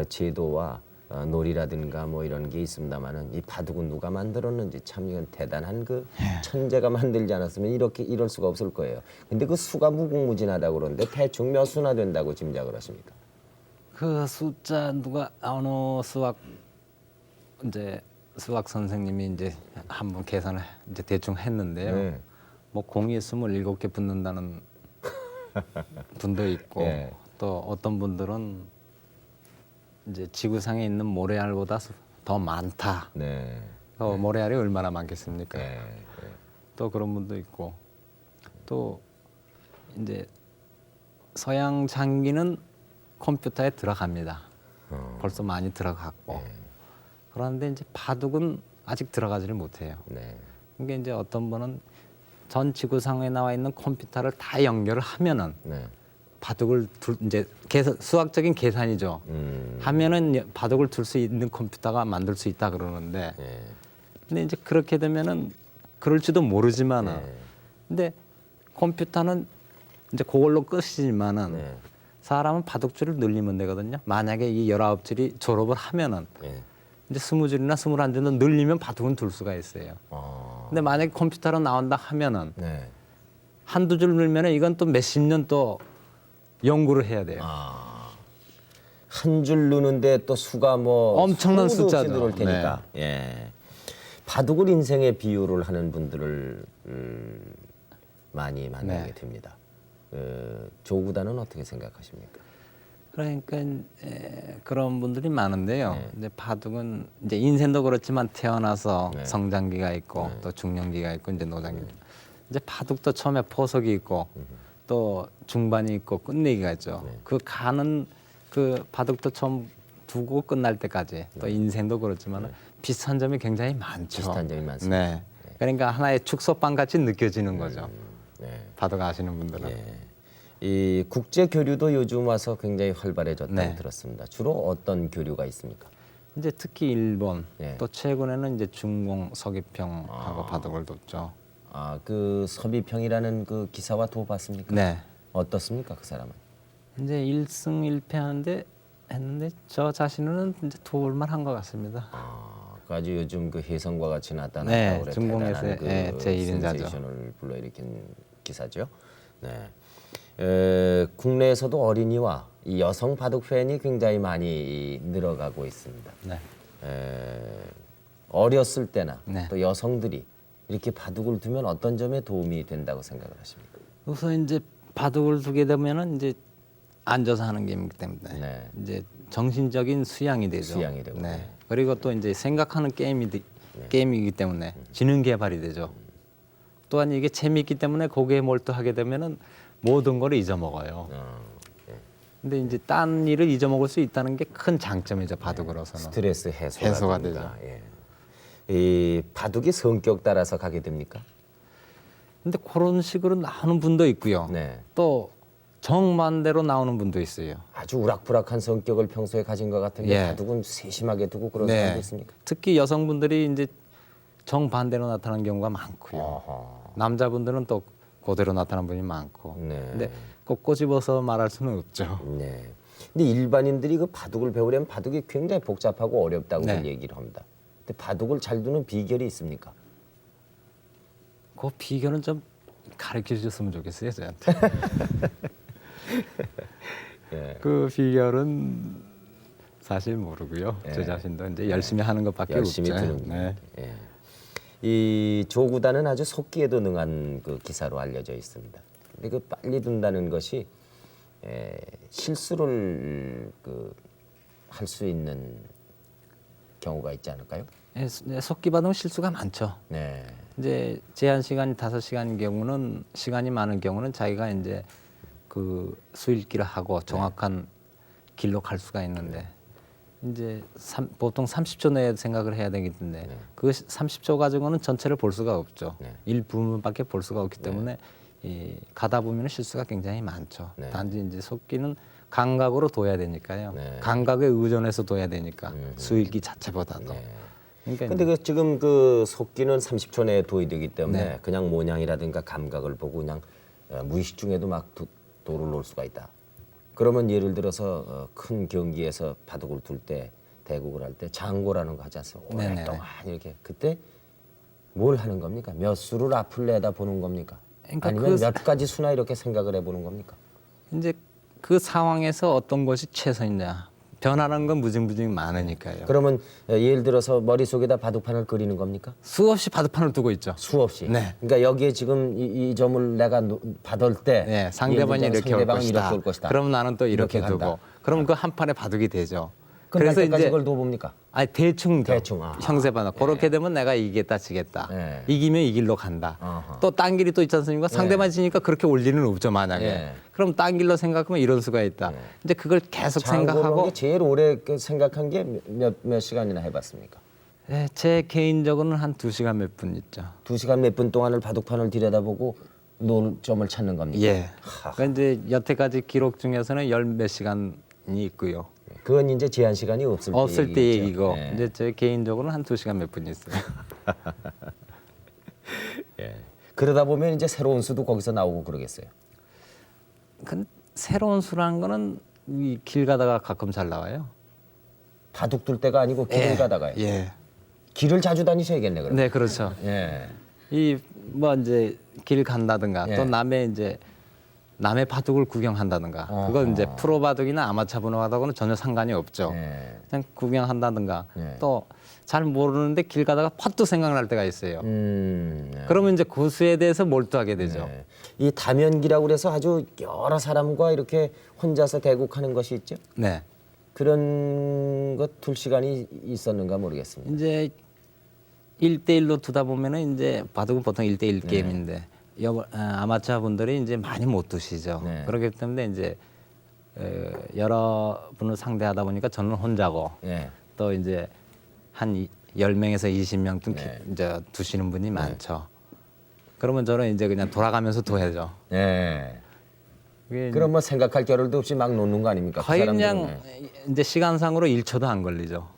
제도와 놀이라든가 뭐 이런 게 있습니다만은 이 바둑은 누가 만들었는지 참 이건 대단한 그 천재가 만들지 않았으면 이럴 수가 없을 거예요. 근데 그 수가 무궁무진하다고 그러는데 대충 몇 수나 된다고 짐작을 하십니까? 그 숫자 누가 어느 수학 선생님이 이제 한번 계산을 이제 대충 했는데요. 네. 뭐 공이 27개 붙는다는 분도 있고 예. 또 어떤 분들은 이제 지구상에 있는 모래알보다 더 많다. 네. 모래알이 얼마나 많겠습니까? 예. 또 그런 분도 있고 또 이제 서양 장기는 컴퓨터에 들어갑니다. 벌써 많이 들어갔고 그런데 이제 바둑은 아직 들어가지를 못해요. 네. 이게 이제 어떤 분은 전 지구상에 나와 있는 컴퓨터를 다 연결을 하면은 네. 바둑을 이제 수학적인 계산이죠. 하면은 바둑을 둘 수 있는 컴퓨터가 만들 수 있다 그러는데, 예. 근데 이제 그렇게 되면은 그럴지도 모르지만은, 네. 근데 컴퓨터는 이제 그걸로 끝이지만은 네. 사람은 바둑줄을 늘리면 되거든요. 만약에 이 19줄이 졸업을 하면은 예. 이제 20줄이나 21줄로 늘리면 바둑은 둘 수가 있어요. 근데 만약에 컴퓨터로 나온다 하면은 네. 한두 줄 늘면은 이건 또 몇십 년 또 연구를 해야 돼요. 한 줄 누는데 또 수가 뭐 엄청난 수도 없이 숫자죠. 늘을 테니까. 예. 바둑을 인생의 비유를 하는 분들을 많이 만나게 네. 됩니다. 조 구단은 어떻게 생각하십니까? 그러니까 그런 분들이 많은데요. 이제 바둑은 이제 인생도 그렇지만 태어나서 성장기가 있고 또 중년기가 있고 이제 노장기. 이제 바둑도 처음에 포석이 있고 또 중반이 있고 끝내기가 있죠. 그 가는 그 바둑도 처음 두고 끝날 때까지 또 인생도 그렇지만 비슷한 점이 굉장히 많죠. 비슷한 점이 많습니다. 네. 그러니까 하나의 축소판 같이 느껴지는 거죠. 네. 바둑 아시는 분들은. 이 국제 교류도 요즘 와서 굉장히 활발해졌다고 네. 들었습니다. 주로 어떤 교류가 있습니까? 이제 특히 일본 네. 또 최근에는 이제 중공 서기평하고 바둑을 뒀죠. 그 서비평이라는 그 기사와 도 봤습니까? 네. 어떻습니까, 그 사람은? 이제 1승 1패한데 했는데 저 자신은 이제 도울만 한 것 같습니다. 그 아주 요즘 그 혜성과 같이 나타나고 네, 그래 중공에서 대단한 그 제1인자죠. 센세이션을 불러일으킨 기사죠. 네. 국내에서도 어린이와 이 여성 바둑 팬이 굉장히 많이 늘어가고 있습니다. 네. 어렸을 때나 네. 또 여성들이 이렇게 바둑을 두면 어떤 점에 도움이 된다고 생각을 하십니까? 우선 이제 바둑을 두게 되면은 이제 앉아서 하는 게임이기 때문에 네. 이제 정신적인 수양이 되죠. 수양이 되고, 네. 네. 그리고 또 이제 생각하는 게임이기 때문에 지능 개발이 되죠. 또한 이게 재미있기 때문에 거기에 몰두하게 되면은 모든 걸 잊어먹어요. 근데 이제 딴 일을 잊어먹을 수 있다는 게 큰 장점이죠. 바둑으로서는. 스트레스 해소가 됩니다. 예. 이 바둑이 성격 따라서 가게 됩니까? 근데 그런 식으로 나오는 분도 있고요. 네. 또 정반대로 나오는 분도 있어요. 아주 우락부락한 성격을 평소에 가진 것 같은데 예. 바둑은 세심하게 두고 그런 네. 사람도 있습니까? 특히 여성분들이 이제 정반대로 나타나는 경우가 많고요. 어허. 남자분들은 또 그대로 나타나는 분이 많고. 네. 근데 꼭 꼬집어서 말할 수는 없죠. 네. 근데 일반인들이 그 바둑을 배우려면 바둑이 굉장히 복잡하고 어렵다고 네. 얘기를 합니다. 근데 바둑을 잘 두는 비결이 있습니까? 그 비결은 좀 가르쳐 주셨으면 좋겠어요, 저한테. 예. 그 비결은 사실 모르고요. 예. 저 자신도 이제 열심히 하는 것밖에 열심히 없죠. 두는. 네. 예. 이 조구단은 아주 속기에도 능한 그 기사로 알려져 있습니다. 근데 그 빨리 둔다는 것이 실수를 그 할 수 있는 경우가 있지 않을까요? 예, 속기 받으면 실수가 많죠. 네. 이제 제한 시간이 5시간인 경우는 시간이 많은 경우는 자기가 이제 그 수읽기를 하고 정확한 길로 갈 수가 있는데 이제 보통 30초 내에 생각을 해야 되기 때문에 그 30초 가지고는 전체를 볼 수가 없죠. 일부분밖에 볼 수가 없기 때문에 이 가다 보면 실수가 굉장히 많죠. 네. 단지 이제 속기는 감각으로 둬야 되니까요. 네. 감각에 의존해서 둬야 되니까 수읽기 자체보다도. 네. 그러니까 근데 그 지금 그 속기는 30초 내에 도입이 되기 때문에 네. 그냥 모양이라든가 감각을 보고 그냥 무의식 중에도 막 도를 놓을 수가 있다. 그러면 예를 들어서 큰 경기에서 바둑을 둘 때 대국을 할 때 장고라는 거 하지 않습니까? 네네네. 오랫동안 이렇게 그때 뭘 하는 겁니까? 몇 수를 앞을 내다 보는 겁니까? 그러니까 아니면 그 몇 가지 수나 이렇게 생각을 해보는 겁니까? 이제 그 상황에서 어떤 것이 최선이냐 변하는 건 무징무징 많으니까요. 그러면 예를 들어서 머릿속에다 바둑판을 그리는 겁니까? 수없이 바둑판을 두고 있죠. 수없이. 네. 그러니까 여기에 지금 이 점을 내가 받을 때 네, 상대방이 예를 들어서 이렇게 올 상대방은 것이다. 이렇게 올 것이다. 그럼 나는 또 이렇게 이렇게 간다. 두고. 그럼 그 한 판에 바둑이 되죠. 그래서 그래서 때까지 이제 그걸 둬봅니까? 아니 대충 대충, 아하. 형세반화. 그렇게 되면 내가 이기겠다 지겠다. 네. 이기면 이 길로 간다. 아하. 또 딴 길이 또 있지 않습니까? 상대만 지니까 그렇게 올 리는 없죠 만약에. 네. 그럼 딴 길로 생각하면 이럴 수가 있다. 이제 그걸 계속 장고는 생각하고 게 제일 오래 생각한 게 몇 시간이나 해봤습니까? 네, 제 개인적으로는 한 2시간 몇 분 있죠. 2시간 몇 분 동안을 바둑판을 들여다보고 놓을 점을 찾는 겁니까? 예. 그러니까 이제 여태까지 기록 중에서는 10몇 시간이 있고요. 그건 이제 제한 시간이 없을 때 얘기겠죠. 얘기고 네. 이제 제 개인적으로는 한 2시간 몇 분 있어요. 예. 그러다 보면 이제 새로운 수도 거기서 나오고 그러겠어요. 근 새로운 수라는 거는 이 길 가다가 가끔 잘 나와요. 바둑 둘 때가 아니고 길을 가다가요. 예. 길을 자주 다니셔야겠네 그럼. 네, 그렇죠. 예. 이 뭐 이제 길 간다든가 예. 또 남의 이제 남의 바둑을 구경한다든가 그건 이제 프로 바둑이나 아마추어 바둑하고는 전혀 상관이 없죠. 네. 그냥 구경한다든가 네. 또 잘 모르는데 길 가다가 팟도 생각날 때가 있어요. 네. 그러면 이제 고수에 대해서 몰두하게 되죠. 네. 이 다면기라고 그래서 아주 여러 사람과 이렇게 혼자서 대국하는 것이 있죠. 네. 그런 것 둘 시간이 있었는가 모르겠습니다. 이제 1대1로 두다 보면은 이제 바둑은 보통 1대1 게임인데 아마추어 분들이 이제 많이 못 두시죠. 네. 그렇기 때문에 이제 여러 분을 상대하다 보니까 저는 혼자고 네. 또 이제 한 10명에서 20명쯤 네. 이제 두시는 분이 많죠. 그러면 저는 이제 그냥 돌아가면서 둬야죠. 네. 그게 그럼 뭐 생각할 겨를도 없이 막 놓는 거 아닙니까? 그 거의 사람들은. 그냥 이제 시간상으로 1초도 안 걸리죠.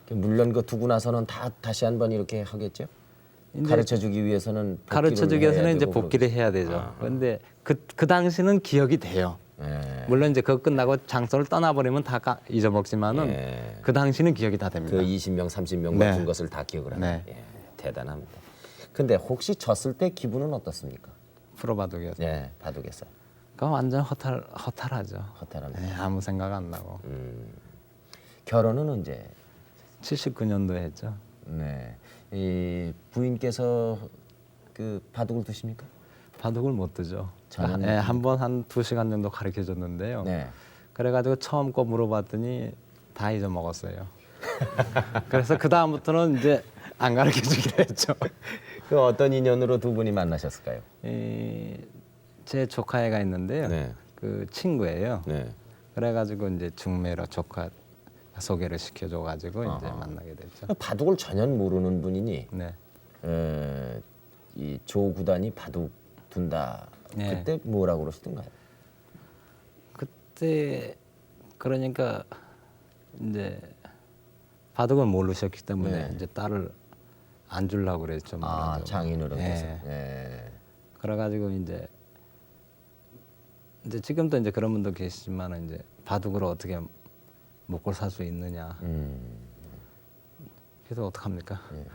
물론 그 두고 나서는 다시 한번 이렇게 하겠죠. 가르쳐주기 위해서는 가르쳐주기 위해서는 이제 복귀를 해야 되죠. 그런데 그 당시는 기억이 돼요. 네. 물론 이제 그거 끝나고 장소를 떠나버리면 다 잊어먹지만은 네. 그 당시는 기억이 다 됩니다. 그 20명, 30명 네. 맞춘 것을 다 기억을 합니다. 네. 예, 대단합니다. 근데 혹시 졌을 때 기분은 어떻습니까? 프로 바둑에서. 네, 바둑에서. 그거 완전 허탈하죠. 허탈합니다. 네, 아무 생각 안 나고. 결혼은 언제? 79년도에 했죠. 네. 이 부인께서 그 바둑을 두십니까? 바둑을 못 두죠. 저는- 한번 한 2시간 정도 가르쳐 줬는데요. 네. 그래가지고 처음 거 물어봤더니 다 잊어먹었어요. 그래서 그 다음부터는 이제 안 가르쳐 주기로 했죠. 그 어떤 인연으로 두 분이 만나셨을까요? 제 조카애가 있는데요. 네. 그 친구예요. 네. 그래가지고 이제 중매로 조카 소개를 시켜줘가지고 이제 만나게 됐죠. 바둑을 전혀 모르는 분이니 네. 이 조 구단이 바둑 둔다. 네. 그때 뭐라고 그러시던가요? 그때 그러니까 이제 바둑을 모르셨기 때문에 네. 이제 딸을 안 주려고 그랬죠. 말하자면. 장인어른께서. 네. 네. 그래가지고 이제 지금도 이제 그런 분도 계시지만 이제 바둑으로 어떻게 먹고 살 수 있느냐. 그래서 어떡합니까? 네.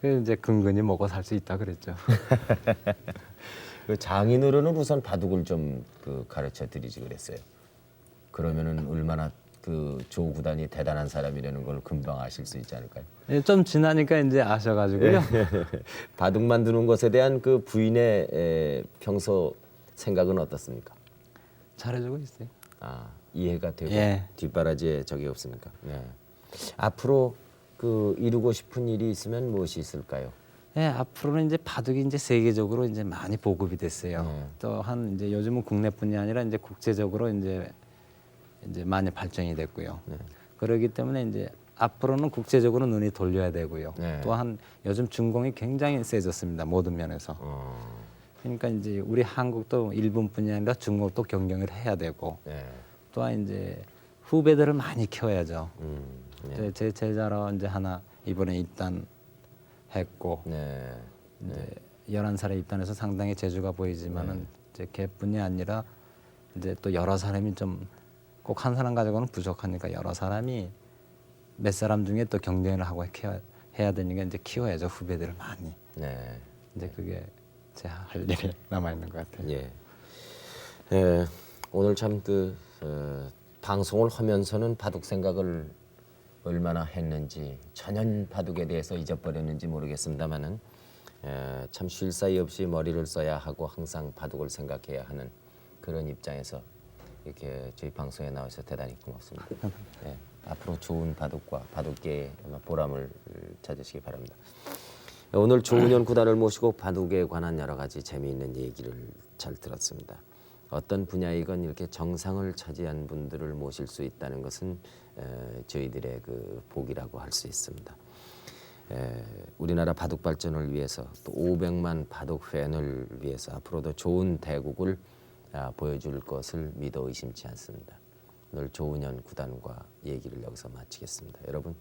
그래서 이제 근근히 먹고 살 수 있다 그랬죠. 그 장인어른은 우선 바둑을 좀 그 가르쳐 드리지 그랬어요. 그러면은 얼마나 그 조 구단이 대단한 사람이라는 걸 금방 아실 수 있지 않을까요? 좀 지나니까 이제 아셔가지고요. 바둑 만드는 것에 대한 그 부인의 평소 생각은 어떻습니까? 잘해주고 있어요. 이해가 되고 예. 뒷바라지에 적이 없습니까? 네. 앞으로 그 이루고 싶은 일이 있으면 무엇이 있을까요? 네, 앞으로는 이제 바둑이 이제 세계적으로 이제 많이 보급이 됐어요. 또한 이제 요즘은 국내뿐이 아니라 이제 국제적으로 이제 많이 발전이 됐고요. 그렇기 때문에 이제 앞으로는 국제적으로 눈이 돌려야 되고요. 네. 또한 요즘 중공이 굉장히 세졌습니다. 모든 면에서. 그러니까 이제 우리 한국도 일본뿐이 아니라 중국도 경쟁을 해야 되고 네. 또한 이제 후배들을 많이 키워야죠. 네. 제 제자로 이제 하나 이번에 입단했고 네. 이제 11살에 입단해서 상당히 재주가 보이지만은 이제 걔뿐이 아니라 이제 또 여러 사람이 좀 꼭 한 사람 가지고는 부족하니까 여러 사람이 몇 사람 중에 또 경쟁을 하고 해야 되니까 이제 키워야죠 후배들을 많이. 네. 이제 그게 제 할 일이 남아 있는 것 같아요. 예. 오늘 참 그 방송을 하면서는 바둑 생각을 얼마나 했는지 전혀 바둑에 대해서 잊어버렸는지 모르겠습니다만은 참 쉴 사이 없이 머리를 써야 하고 항상 바둑을 생각해야 하는 그런 입장에서 이렇게 저희 방송에 나와서 대단히 고맙습니다. 예, 앞으로 좋은 바둑과 바둑계의 보람을 찾으시기 바랍니다. 오늘 조은현 구단을 모시고 바둑에 관한 여러 가지 재미있는 얘기를 잘 들었습니다. 어떤 분야이건 이렇게 정상을 차지한 분들을 모실 수 있다는 것은 저희들의 그 복이라고 할 수 있습니다. 우리나라 바둑 발전을 위해서 또 500만 바둑 팬을 위해서 앞으로도 좋은 대국을 보여줄 것을 믿어 의심치 않습니다. 오늘 조은현 구단과 얘기를 여기서 마치겠습니다. 여러분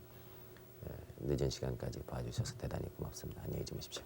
늦은 시간까지 봐주셔서 대단히 고맙습니다. 안녕히 주무십시오.